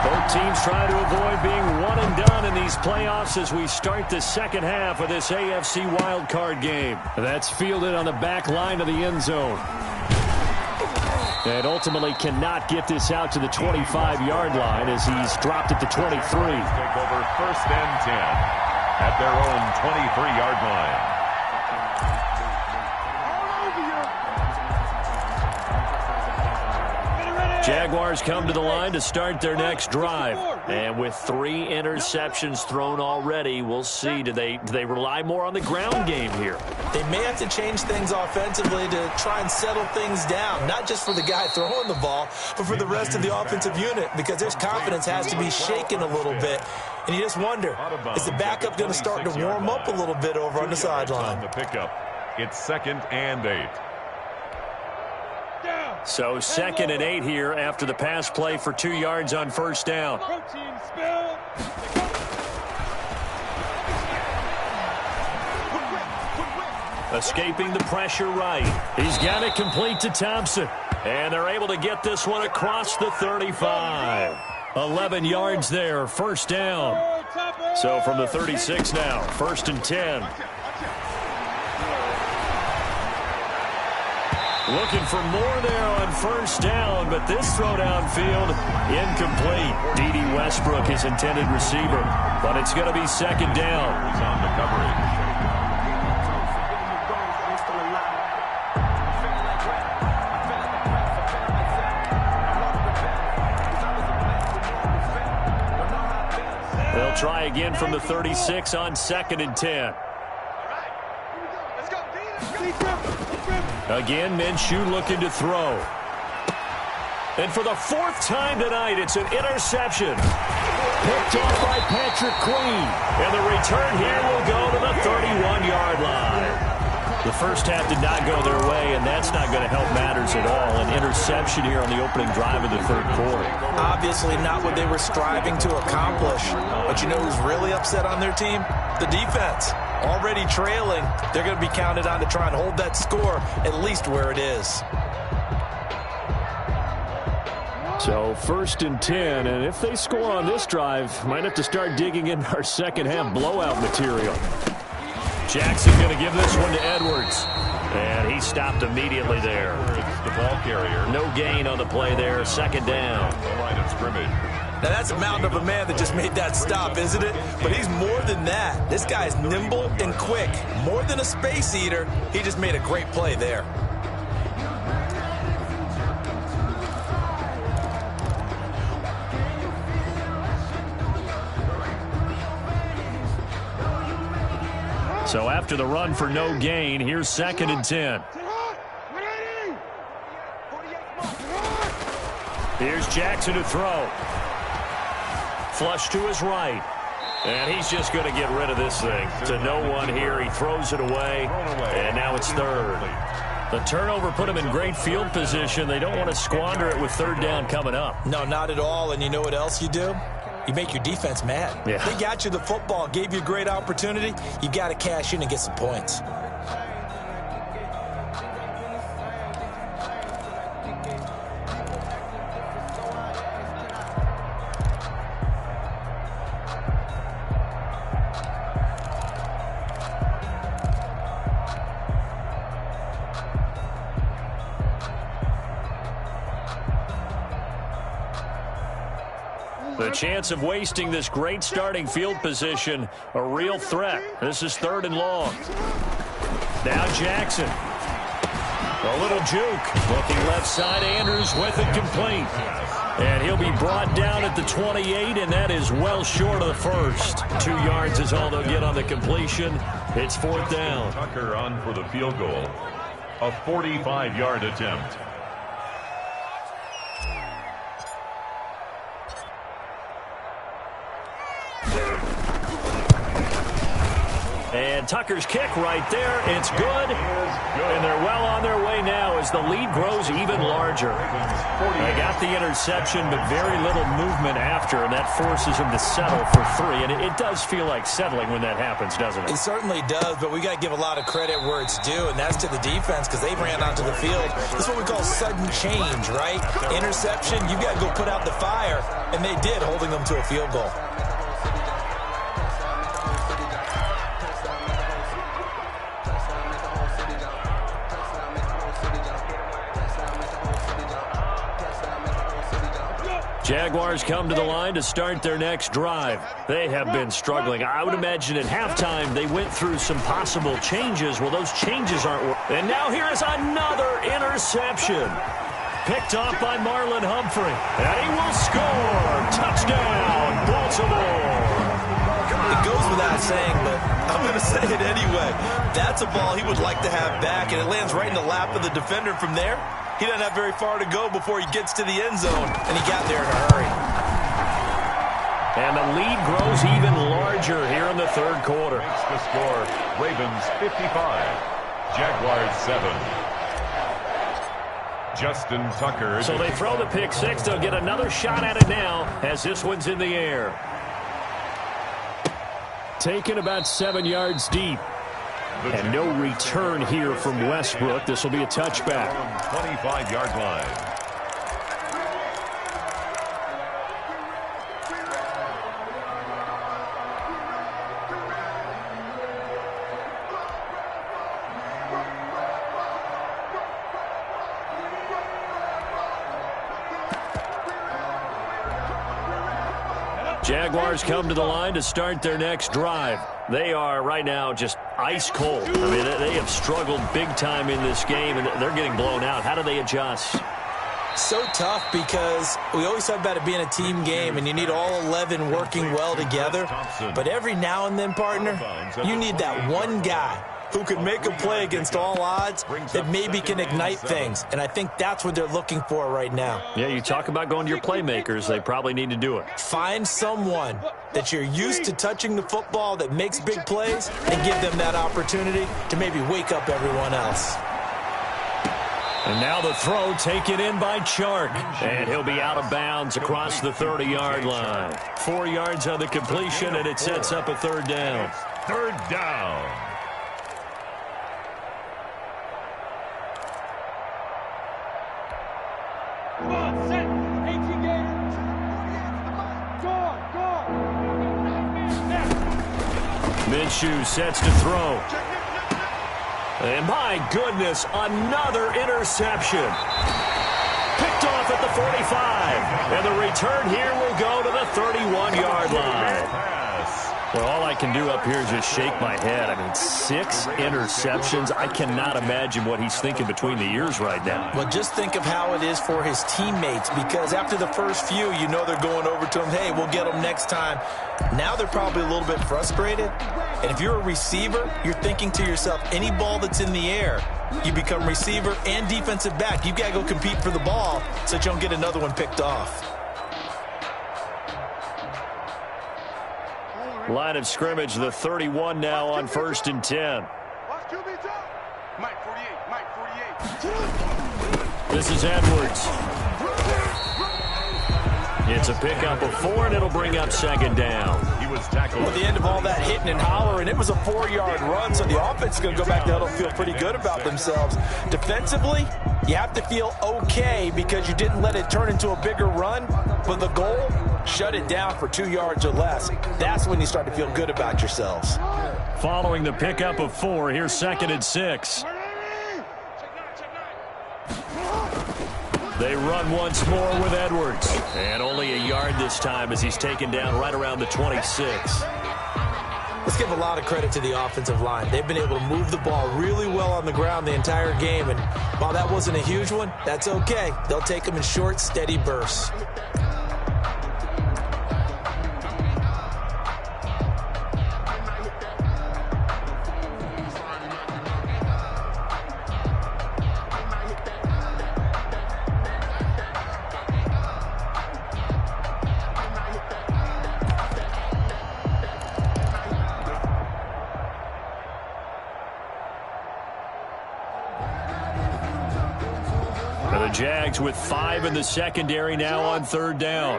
Both Teams trying to avoid being one and done in these playoffs as we start the second half of this AFC wildcard game. That's fielded on the back line of the end zone. And ultimately cannot get this out to the 25-yard line as he's dropped at the 23. Take over 1st and 10 at their own 23-yard line. Jaguars come to the line to start their next drive. And with 3 interceptions thrown already, we'll see. Do they rely more on the ground game here? They may have to change things offensively to try and settle things down, not just for the guy throwing the ball, but for the rest of the offensive unit, because their confidence has to be shaken a little bit. And you just wonder, is the backup going to start to warm up a little bit over on the sideline? The pickup. It's 2nd and 8. So 2nd and 8 here after the pass play for 2 yards on 1st down. Escaping the pressure right. He's got it complete to Thompson. And they're able to get this one across the 35. 11 yards there, 1st down. So from the 36 now, 1st and 10. Looking for more there on 1st down, but this throw downfield incomplete. D.D. Westbrook, his intended receiver, but it's going to be 2nd down. He's on the coverage. They'll try again from the 36 on 2nd and 10. Again, Minshew looking to throw. And for the 4th time tonight, it's an interception. Picked off by Patrick Queen. And the return here will go to the 31-yard line. The first half did not go their way, and that's not going to help matters at all. An interception here on the opening drive of the 3rd quarter. Obviously not what they were striving to accomplish. But you know who's really upset on their team? The defense. Already trailing, they're going to be counted on to try and hold that score at least where it is. So 1st and 10, and if they score on this drive, might have to start digging in our second half blowout material. Jackson going to give this one to Edwards. And he stopped immediately there. It's the ball carrier. No gain on the play there, 2nd down. The line of scrimmage. Now, that's a mountain of a man that just made that stop, isn't it? But he's more than that. This guy's nimble and quick. More than a space eater, he just made a great play there. So after the run for no gain, here's 2nd and 10. Here's Jackson to throw. Flush to his right. And he's just going to get rid of this thing. To no one here. He throws it away. And now it's 3rd. The turnover put him in great field position. They don't want to squander it with 3rd down coming up. No, not at all. And you know what else you do? You make your defense mad. Yeah. They got you the football, gave you a great opportunity. You got to cash in and get some points. The chance of wasting this great starting field position, a real threat. This is 3rd and long. Now Jackson. A little juke. Looking left side, Andrews with it complete. And he'll be brought down at the 28, and that is well short of the 1st. 2 yards is all they'll get on the completion. It's 4th down. Tucker on for the field goal. A 45-yard attempt. And Tucker's kick right there. It's good. And they're well on their way now as the lead grows even larger. They got the interception, but very little movement after, and that forces them to settle for 3. And it does feel like settling when that happens, doesn't it? It certainly does, but we got to give a lot of credit where it's due, and that's to the defense because they ran onto the field. This is what we call sudden change, right? Interception, you got to go put out the fire, and they did, holding them to a field goal. Jaguars come to the line to start their next drive. They have been struggling. I would imagine at halftime they went through some possible changes. Well, those changes aren't working. And now here is another interception. Picked off by Marlon Humphrey. And he will score. Touchdown, Baltimore. It goes without saying, but I'm going to say it anyway. That's a ball he would like to have back, and it lands right in the lap of the defender from there. He doesn't have very far to go before he gets to the end zone, and he got there in a hurry. And the lead grows even larger here in the third quarter. Makes the score Ravens 55, Jaguars 7. Justin Tucker. So they throw the pick six. They'll get another shot at it now as this one's in the air. Taken about 7 yards deep. And no return here from Westbrook. This will be a touchback. 25-yard line. Jaguars come to the line to start their next drive. They are right now just ice cold. I mean, they have struggled big time in this game, and they're getting blown out. How do they adjust? So tough because we always talk about it being a team game, and you need all 11 working well together. But every now and then, partner, you need that one guy who could make a play against all odds that maybe can ignite things. And I think that's what they're looking for right now. Yeah, you talk about going to your playmakers. They probably need to do it. Find someone that you're used to touching the football that makes big plays and give them that opportunity to maybe wake up everyone else. And now the throw taken in by Chark. And he'll be out of bounds across the 30-yard line. 4 yards on the completion, and it sets up a third down. Third down. Come on, set. 18 gators. Go. Minshew sets to throw. And my goodness, another interception. Picked off at the 45. And the return here will go to the 31-yard line. Well, all I can do up here is just shake my head. I mean, 6 interceptions. I cannot imagine what he's thinking between the ears right now. Well, just think of how it is for his teammates, because after the first few, you know they're going over to him, hey, we'll get them next time. Now they're probably a little bit frustrated. And if you're a receiver, you're thinking to yourself, any ball that's in the air, you become receiver and defensive back. You've got to go compete for the ball so that you don't get another one picked off. Line of scrimmage, the 31 now on 1st and 10. Watch QB top. Mike 48. Mike 48. This is Edwards. It's a pickup of 4, and it'll bring up 2nd down. He was tackled. At the end of all that hitting and hollering, it was a 4-yard run, so the offense is going to go back to huddle, feel pretty good about themselves. Defensively, you have to feel okay because you didn't let it turn into a bigger run, but the goal, shut it down for 2 yards or less. That's when you start to feel good about yourselves. Following the pickup of 4, here's 2nd and 6. They run once more with Edwards. And only a yard this time as he's taken down right around the 26. Let's give a lot of credit to the offensive line. They've been able to move the ball really well on the ground the entire game. And while that wasn't a huge one, that's okay. They'll take them in short, steady bursts. Jags with 5 in the secondary now on 3rd down.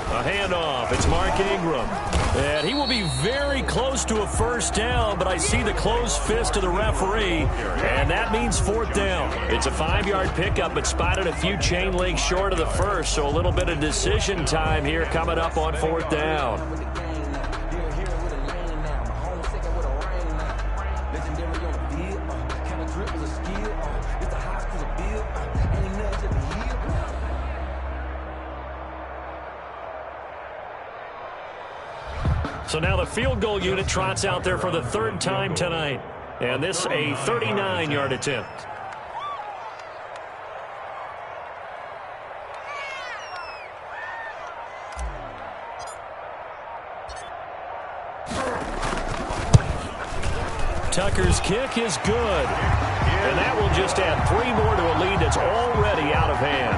A handoff. It's Mark Ingram. And he will be very close to a 1st down, but I see the closed fist of the referee, and that means 4th down. It's a 5-yard pickup, but spotted a few chain links short of the first, so a little bit of decision time here coming up on 4th down. So now the field goal unit trots out there for the 3rd time tonight. And this a 39-yard attempt. Tucker's kick is good. And that will just add 3 more to a lead that's already out of hand.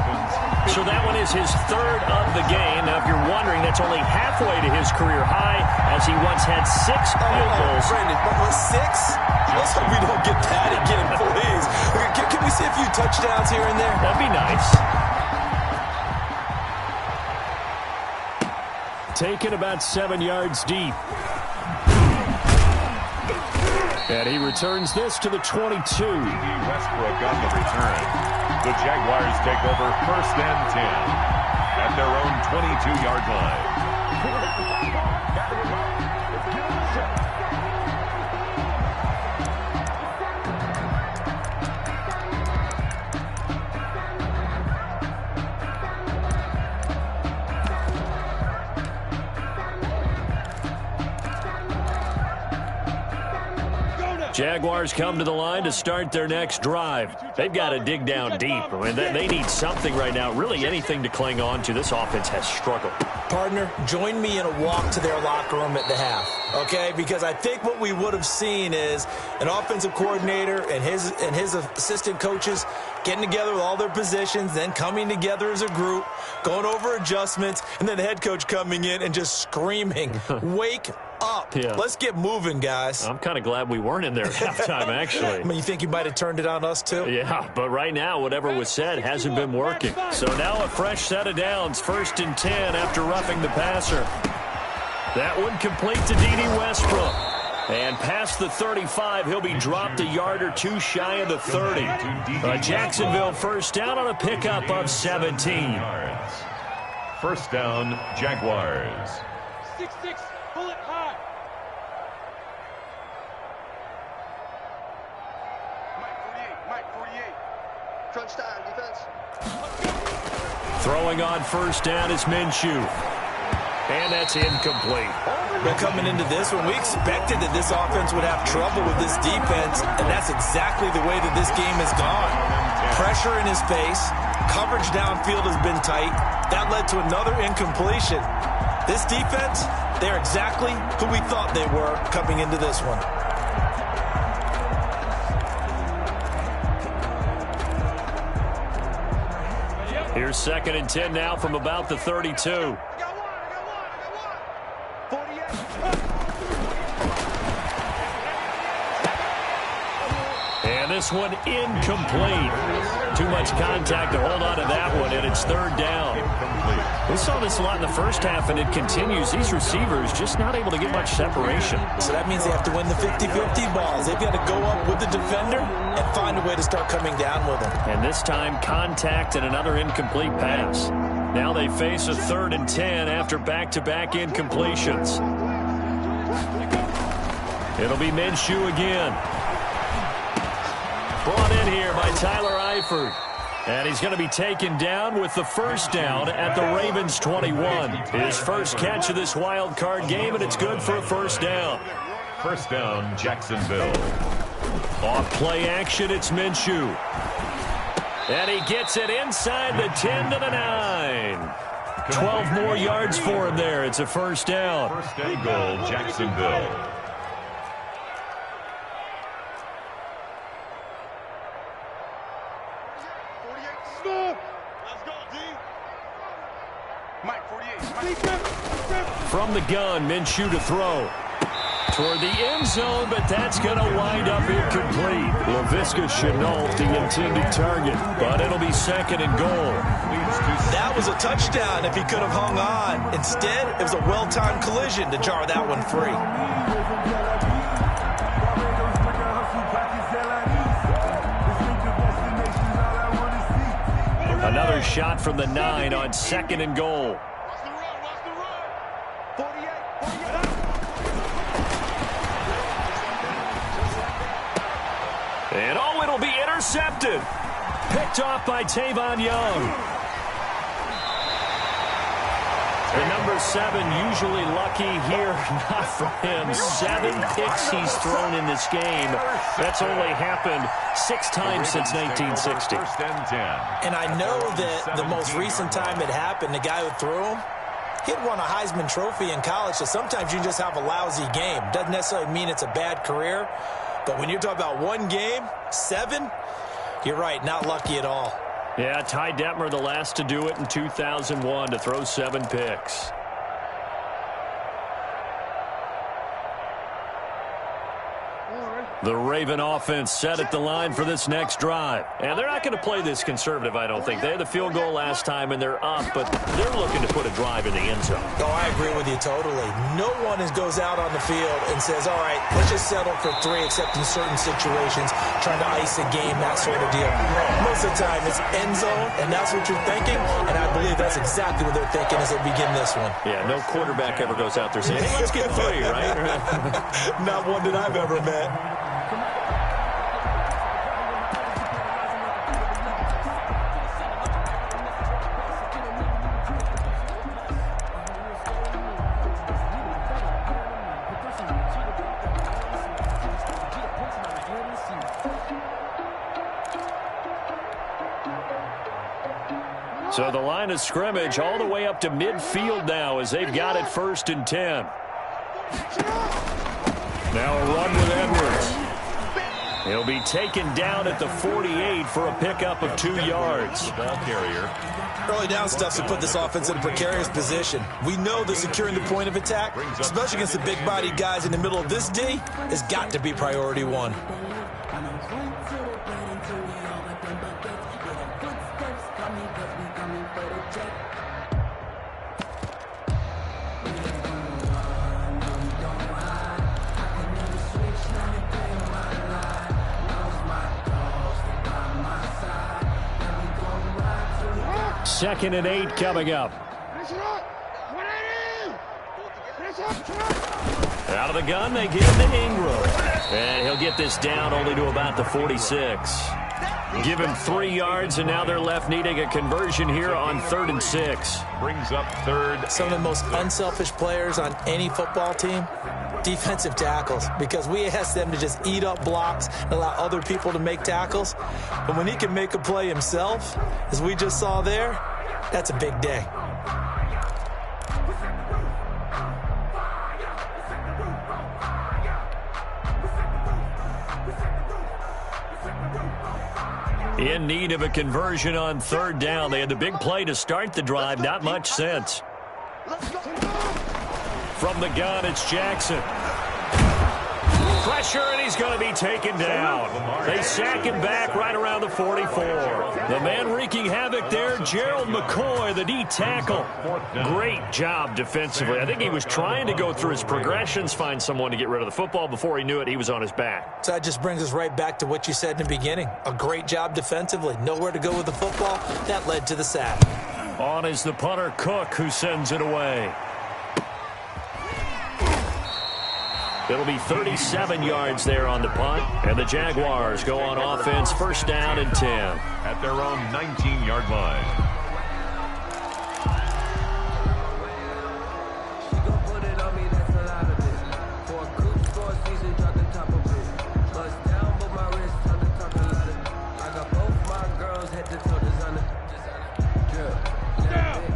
So that one is his 3rd of the game. Now, if you're wondering, that's only halfway to his career high, as he once had 6 field goals. Brandon, what was 6? Let's hope we don't get that again, please. Can we see a few touchdowns here and there? That'd be nice. Taken about 7 yards deep. And he returns this to the 22. Westbrook on the return. The Jaguars take over 1st and 10 at their own 22-yard line. Jaguars come to the line to start their next drive. They've got to dig down deep. I mean, they need something right now, really anything to cling on to. This offense has struggled. Partner, join me in a walk to their locker room at the half, okay? Because I think what we would have seen is an offensive coordinator and his assistant coaches getting together with all their positions, then coming together as a group, going over adjustments, and then the head coach coming in and just screaming, wake up. Yeah. Let's get moving, guys. I'm kind of glad we weren't in there at halftime, actually. I mean, you think he might have turned it on us, too? Yeah, but right now, whatever was said hasn't been working. So now a fresh set of downs, 1st and 10 after roughing the passer. That one complete to D.D. Westbrook. And past the 35, he'll be dropped a yard or 2 shy of the 30. Jacksonville 1st down on a pickup of 17. 1st down, Jaguars. 6-6, pull it high. Mike 48. Crunch time, defense. Throwing on 1st down is Minshew. And that's incomplete. Well, coming into this one, we expected that this offense would have trouble with this defense, and that's exactly the way that this game has gone. Pressure in his face, coverage downfield has been tight. That led to another incompletion. This defense, they're exactly who we thought they were coming into this one. Here's 2nd and 10 now from about the 32. And this one incomplete. Too much contact to hold on to that one, and it's 3rd down. We saw this a lot in the first half, and it continues. These receivers just not able to get much separation. So that means they have to win the 50-50 balls. They've got to go up with the defender and find a way to start coming down with him. And this time, contact and another incomplete pass. Now they face a 3rd and 10 after back-to-back incompletions. It'll be Minshew again. Brought in here by Tyler Eifert. And he's going to be taken down with the 1st down at the Ravens 21. His first catch of this wild card game, and it's good for a 1st down. 1st down, Jacksonville. Off play action, it's Minshew. And he gets it inside the 10 to the 9. 12 more yards for him there. It's a 1st down. 1st and goal, Jacksonville. From the gun, Minshew to throw. toward the end zone, but that's going to wind up incomplete. Laviska Chenault, the intended target, but it'll be 2nd and goal. That was a touchdown if he could have hung on. Instead, it was a well-timed collision to jar that one free. Another shot from the 9 on 2nd and goal. And oh, it'll be intercepted. Picked off by Tavon Young. The number 7 usually lucky here. Not for him. 7 picks he's thrown in this game. That's only happened 6 times since 1960. And I know that the most recent time it happened, the guy who threw him, he'd won a Heisman Trophy in college, so sometimes you just have a lousy game. Doesn't necessarily mean it's a bad career, but when you're talking about one game, 7, you're right, not lucky at all. Yeah, Ty Detmer, the last to do it in 2001, to throw 7 picks. The Raven offense set at the line for this next drive. And they're not going to play this conservative, I don't think. They had the field goal last time, and they're up, but they're looking to put a drive in the end zone. Oh, I agree with you totally. No one goes out on the field and says, all right, let's just settle for 3, except in certain situations, trying to ice a game, that sort of deal. Most of the time, it's end zone, and that's what you're thinking, and I believe that's exactly what they're thinking as they begin this one. Yeah, no quarterback ever goes out there saying, hey, let's get 3, right? Not one that I've ever met. So the line of scrimmage all the way up to midfield now as they've got it 1st and 10. Now a run with Edwards. He'll be taken down at the 48 for a pickup of 2 yards. Ball carrier. Early down stuff to put this offense in a precarious position. We know that securing the point of attack, especially against the big-bodied guys in the middle of this D, has got to be priority 1. Second and 8 coming up. Out of the gun, they give it to Ingram. And he'll get this down only to about the 46. Give him 3 yards, and now they're left needing a conversion here on 3rd and 6. Brings up 3rd. Some of the most unselfish players on any football team, defensive tackles, because we ask them to just eat up blocks and allow other people to make tackles. But when he can make a play himself, as we just saw there, that's a big day. In need of a conversion on 3rd down. They had the big play to start the drive. Not much sense. From the gun, it's Jackson. Pressure, and he's going to be taken down. They sack him back right around the 44. The man wreaking havoc there, Gerald McCoy, the D tackle. Great job defensively. I think he was trying to go through his progressions, find someone to get rid of the football. Before he knew it, he was on his back. So that just brings us right back to what you said in the beginning. A great job defensively. Nowhere to go with the football. That led to the sack. On is the punter, Cook, who sends it away. It'll be 37 yards there on the punt, and the Jaguars go on offense, 1st down and 10. At their own 19-yard line.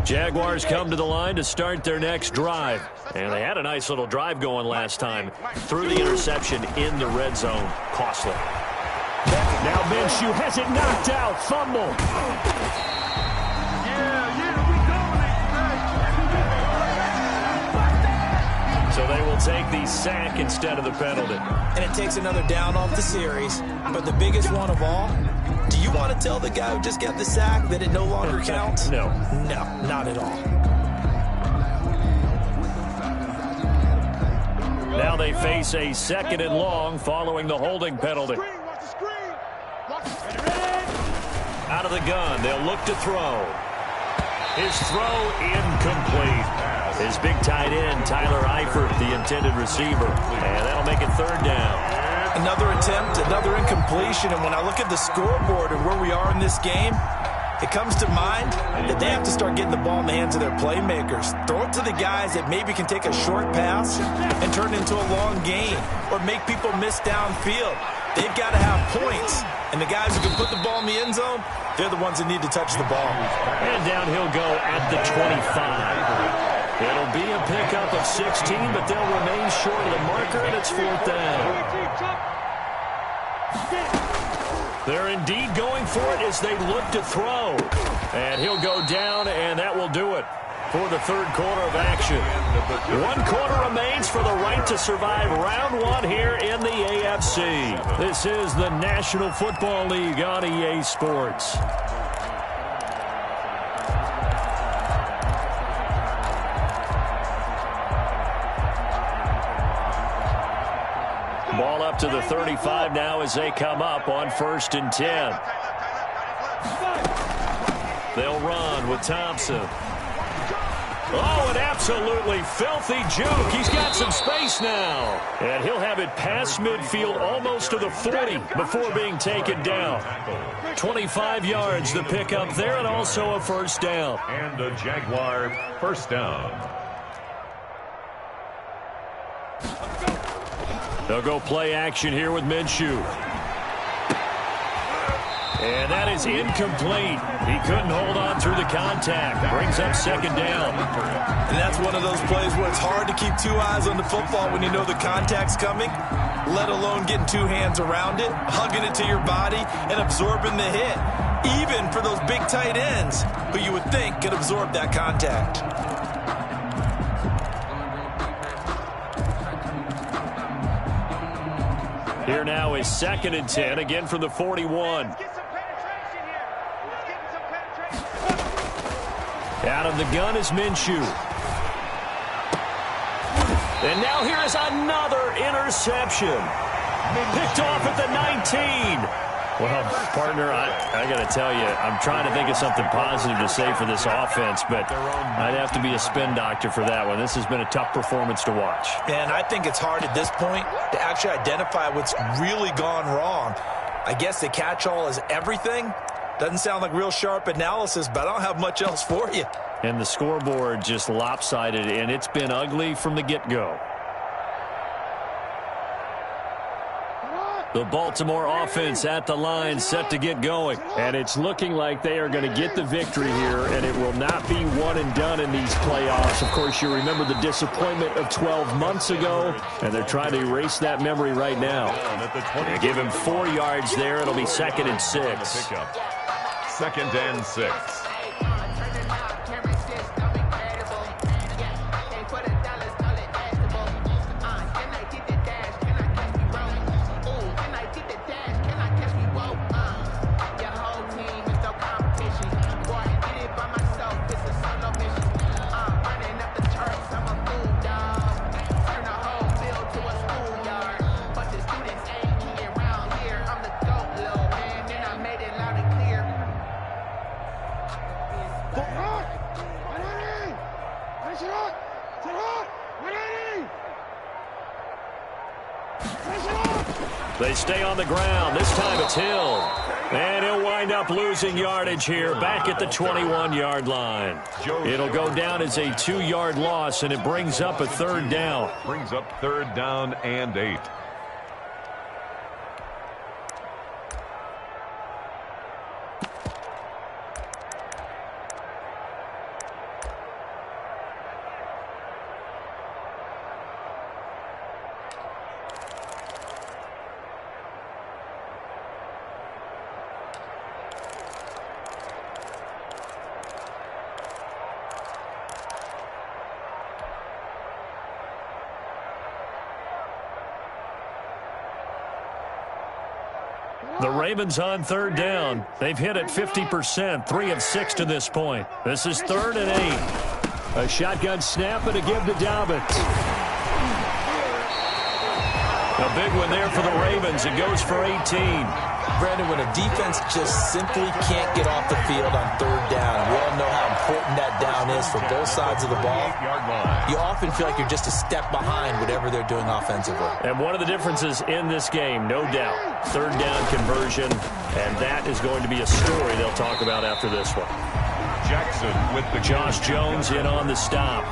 Jaguars come to the line to start their next drive. And they had a nice little drive going last time. Threw the interception in the red zone. Costly. Now Minshew has it knocked out. Fumble. So they will take the sack instead of the penalty. And it takes another down off the series. But the biggest one of all, do you want to tell the guy who just got the sack that it no longer counts? No. No, not at all. Now they face a 2nd and long following the holding penalty. Out of the gun, they'll look to throw. His throw incomplete. His big tight end, Tyler Eifert, the intended receiver. And that'll make it 3rd down. Another attempt, another incompletion. And when I look at the scoreboard and where we are in this game, it comes to mind that they have to start getting the ball in the hands of their playmakers. Throw it to the guys that maybe can take a short pass and turn it into a long gain or make people miss downfield. They've got to have points. And the guys who can put the ball in the end zone, they're the ones that need to touch the ball. And down he'll go at the 25. It'll be a pickup of 16, but they'll remain short of the marker, and it's 4th down. They're indeed going for it as they look to throw. And he'll go down, and that will do it for the 3rd quarter of action. 1 quarter remains for the right to survive round 1 here in the AFC. This is the National Football League on EA Sports. Ball up to the 35 now as they come up on 1st and 10. They'll run with Thompson. Oh, an absolutely filthy juke. He's got some space now. And he'll have it past midfield almost to the 40 before being taken down. 25 yards the pickup there, and also a 1st down. And a Jaguar 1st down. They'll go play action here with Minshew. And that is incomplete. He couldn't hold on through the contact. Brings up 2nd down. And that's one of those plays where it's hard to keep 2 eyes on the football when you know the contact's coming, let alone getting 2 hands around it, hugging it to your body, and absorbing the hit. Even for those big tight ends who you would think could absorb that contact. Here now is 2nd and 10, again from the 41. Out of the gun is Minshew. And now here is another interception. Picked off at the 19. Well, partner, I got to tell you, I'm trying to think of something positive to say for this offense, but I'd have to be a spin doctor for that one. This has been a tough performance to watch. And I think it's hard at this point to actually identify what's really gone wrong. I guess the catch-all is everything. Doesn't sound like real sharp analysis, but I don't have much else for you. And the scoreboard just lopsided, and it's been ugly from the get-go. The Baltimore offense at the line, set to get going. And it's looking like they are going to get the victory here, and it will not be one and done in these playoffs. Of course, you remember the disappointment of 12 months ago, and they're trying to erase that memory right now. They give him 4 yards there. It'll be 2nd and 6. 2nd and 6. They stay on the ground. This time it's Hill. And he'll wind up losing yardage here back at the 21-yard line. It'll go down as a 2-yard loss, and it brings up a 3rd down. Brings up 3rd down and 8. The Ravens on third down. They've hit it 50%, 3 of 6 to this point. This is 3rd and 8. A shotgun snap and a give to Dobbins. A big one there for the Ravens. It goes for 18. Brandon, when a defense just simply can't get off the field on third down, we all know how important that down is for both sides of the ball. You often feel like you're just a step behind whatever they're doing offensively. And one of the differences in this game, no doubt, third down conversion, and that is going to be a story they'll talk about after this one. Jackson with the Josh Jones in on the stop.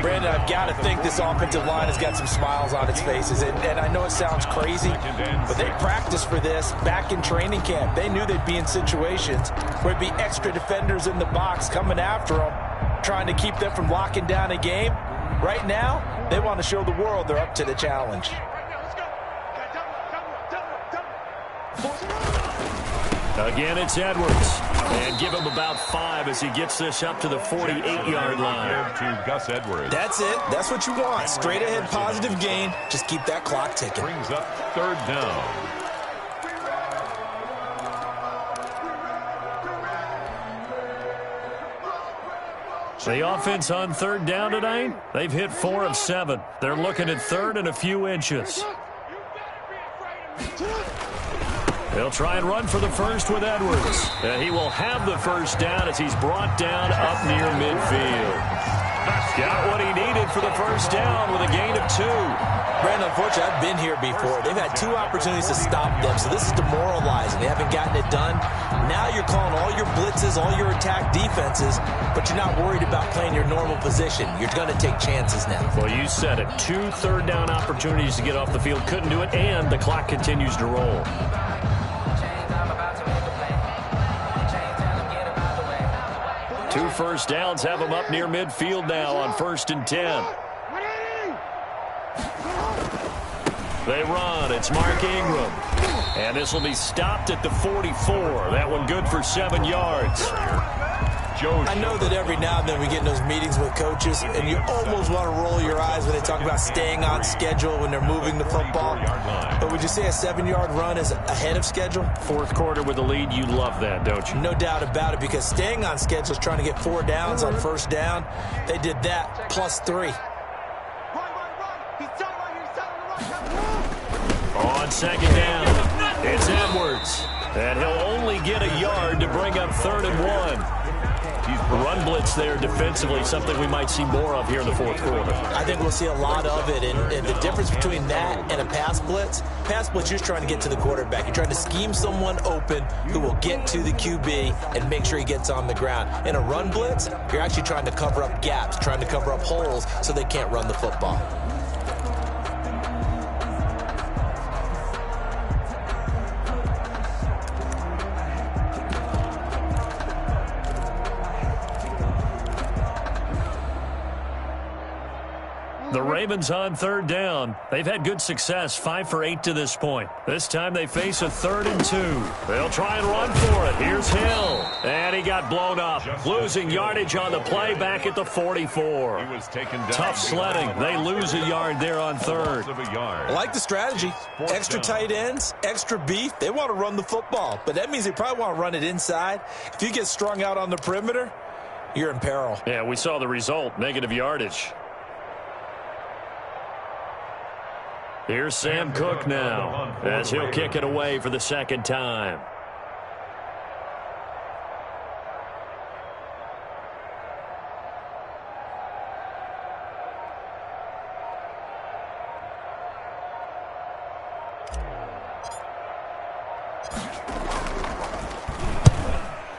Brandon, I've got to think this offensive line has got some smiles on its faces. And I know it sounds crazy, but they practiced for this back in training camp. They knew they'd be in situations where there'd be extra defenders in the box coming after them, trying to keep them from locking down a game. Right now, they want to show the world they're up to the challenge. Again, it's Edwards. And give him about 5 as he gets this up to the 48-yard line. To Gus Edwards. That's it. That's what you want. Straight ahead positive gain. Just keep that clock ticking. Brings up 3rd down. The offense on 3rd down tonight, they've hit 4 of 7. They're looking at 3rd and a few inches. They'll try and run for the first with Edwards. He will have the first down as he's brought down up near midfield. Got what he needed for the first down with a gain of 2. Brandon, unfortunately, I've been here before. They've had 2 opportunities to stop them, so this is demoralizing. They haven't gotten it done. Now you're calling all your blitzes, all your attack defenses, but you're not worried about playing your normal position. You're going to take chances now. Well, you said it. 2 third down opportunities to get off the field. Couldn't do it, and the clock continues to roll. 2 first downs have them up near midfield now on 1st and 10. They run. It's Mark Ingram. And this will be stopped at the 44. That one good for 7 yards. I know that every now and then we get in those meetings with coaches, and you almost want to roll your eyes when they talk about staying on schedule when they're moving the football. But would you say a 7-yard run is ahead of schedule? 4th quarter with the lead, you love that, don't you? No doubt about it, because staying on schedule is trying to get 4 downs on 1st down. They did that plus 3. On 2nd down, it's Edwards. And he'll only get a yard to bring up 3rd and 1. Run blitz there defensively, something we might see more of here in the 4th quarter. I think we'll see a lot of it, and the difference between that and a pass blitz, you're just trying to get to the quarterback. You're trying to scheme someone open who will get to the QB and make sure he gets on the ground. In a run blitz, you're actually trying to cover up gaps, trying to cover up holes so they can't run the football. The Ravens on 3rd down. They've had good success, 5 for 8 to this point. This time they face a 3rd and 2. They'll try and run for it. Here's Hill. And he got blown up. Losing yardage on the play back at the 44. He was taken down. Tough sledding. They lose a yard there on 3rd. I like the strategy. Extra tight ends, extra beef. They want to run the football, but that means they probably want to run it inside. If you get strung out on the perimeter, you're in peril. Yeah, we saw the result, negative yardage. Here's Sam Cook now as he'll kick it away for the 2nd time.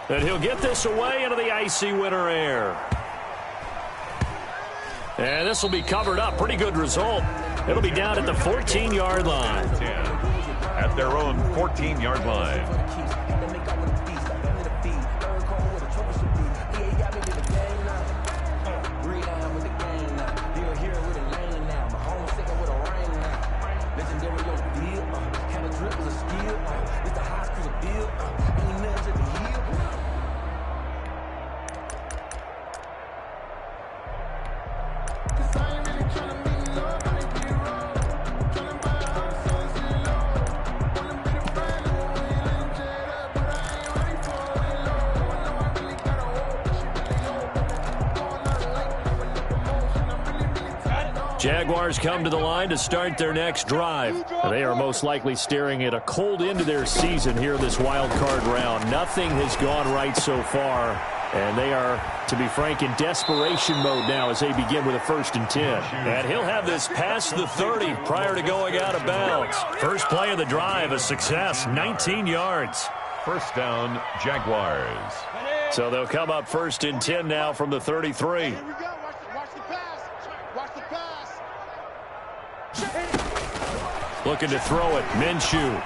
And he'll get this away into the icy winter air. And this will be covered up. Pretty good result. It'll be down at the 14-yard line. At their own 14-yard line. Jaguars come to the line to start their next drive. They are most likely staring at a cold end to their season here in this wild card round. Nothing has gone right so far, and they are, to be frank, in desperation mode now as they begin with a 1st and 10. And he'll have this past the 30 prior to going out of bounds. First play of the drive, a success, 19 yards. First down, Jaguars. So they'll come up 1st and 10 now from the 33. Here we go. Watch the pass. Watch the pass. Looking to throw it, Minshew.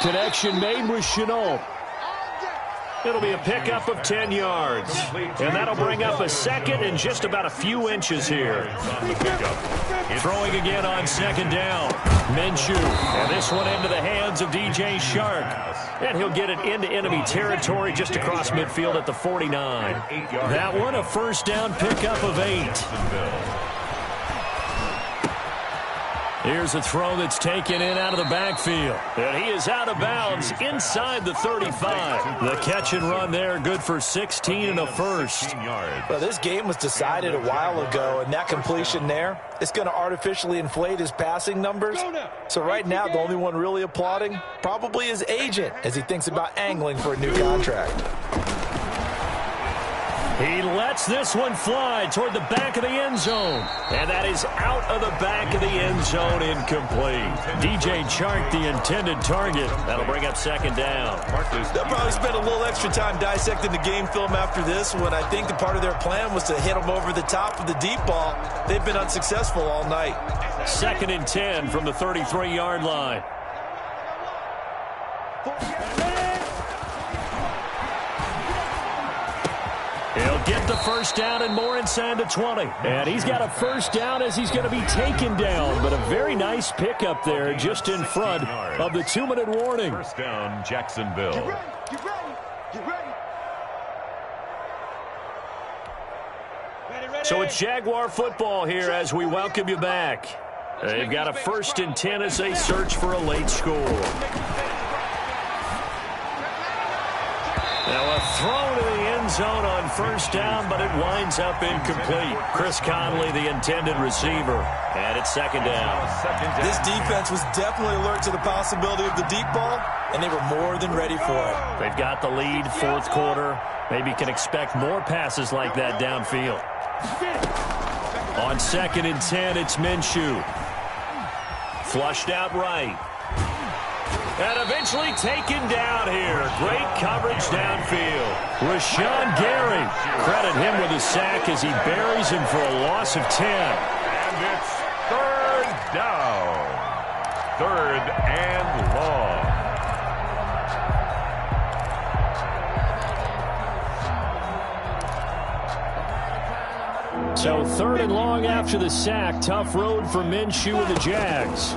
Connection made with Chenault. It'll be a pickup of 10 yards. And that'll bring up a 2nd and just about a few inches here. Throwing again on 2nd down. Minshew. And this one into the hands of DJ Shark. And he'll get it into enemy territory just across midfield at the 49. That one a 1st down pickup of 8. Here's a throw that's taken in out of the backfield. And he is out of bounds inside the 35. The catch and run there, good for 16 and a 1st. Well, this game was decided a while ago, and that completion there is going to artificially inflate his passing numbers. So right now, the only one really applauding probably his agent as he thinks about angling for a new contract. He lets this one fly toward the back of the end zone. And that is out of the back of the end zone, incomplete. DJ Chark, the intended target. That'll bring up 2nd down. They'll probably spend a little extra time dissecting the game film after this one. I think the part of their plan was to hit him over the top of the deep ball. They've been unsuccessful all night. 2nd and 10 from the 33-yard line. He'll get the 1st down and more inside the 20. And he's got a 1st down as he's going to be taken down. But a very nice pickup there just in front of the 2-minute warning. 1st down, Jacksonville. Get ready. Get ready. Get ready. So it's Jaguar football here as we welcome you back. They've got a 1st and 10 as they search for a late score. Now a throw to the end zone on 1st down, but it winds up incomplete. Chris Conley, the intended receiver, and it's 2nd down. This defense was definitely alert to the possibility of the deep ball, and they were more than ready for it. They've got the lead, 4th quarter. Maybe can expect more passes like that downfield. On 2nd and 10, it's Minshew. Flushed out right. And eventually taken down here. Great coverage downfield. Rashawn Gary. Credit him with a sack as he buries him for a loss of 10. And it's 3rd down. 3rd and long. So 3rd and long after the sack. Tough road for Minshew and the Jags.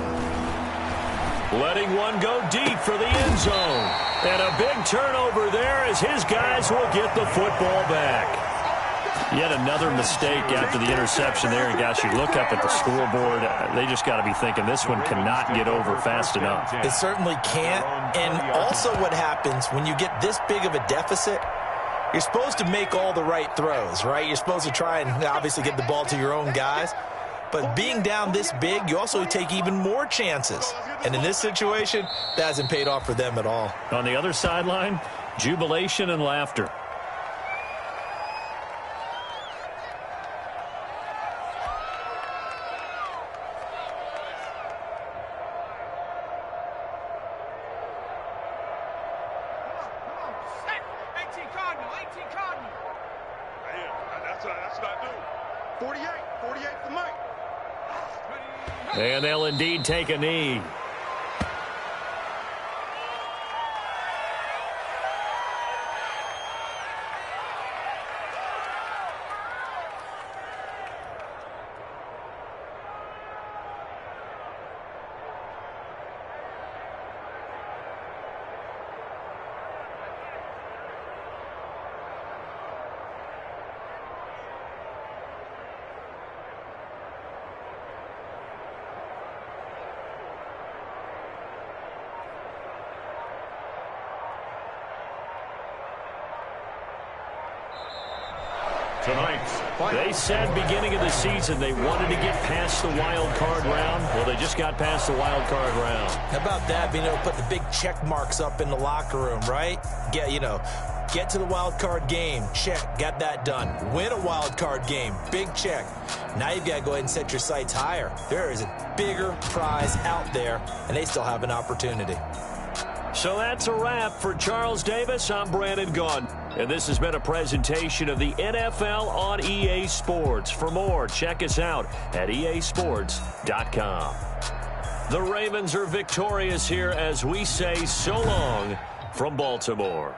Letting one go deep for the end zone. And a big turnover there as his guys will get the football back. Yet another mistake after the interception there. And gosh, you look up at the scoreboard, they just got to be thinking this one cannot get over fast enough. It certainly can't. And also what happens when you get this big of a deficit, you're supposed to make all the right throws, right? You're supposed to try and obviously get the ball to your own guys. But being down this big, you also take even more chances. And in this situation, that hasn't paid off for them at all. On the other sideline, jubilation and laughter. That's what I do. 48 for Mike. And they'll indeed take a knee. tonight's fight. They said beginning of the season they wanted to get past the wild card round. Well, they just got past the wild card round. How about that, being able to put the big check marks up in the locker room, right? Get to the wild card game. Check. Got that done. Win a wild card game. Big check. Now you've got to go ahead and set your sights higher. There is a bigger prize out there, and they still have an opportunity. So that's a wrap for Charles Davis. I'm Brandon Gaudin, and this has been a presentation of the NFL on EA Sports. For more, check us out at easports.com. The Ravens are victorious here as we say so long from Baltimore.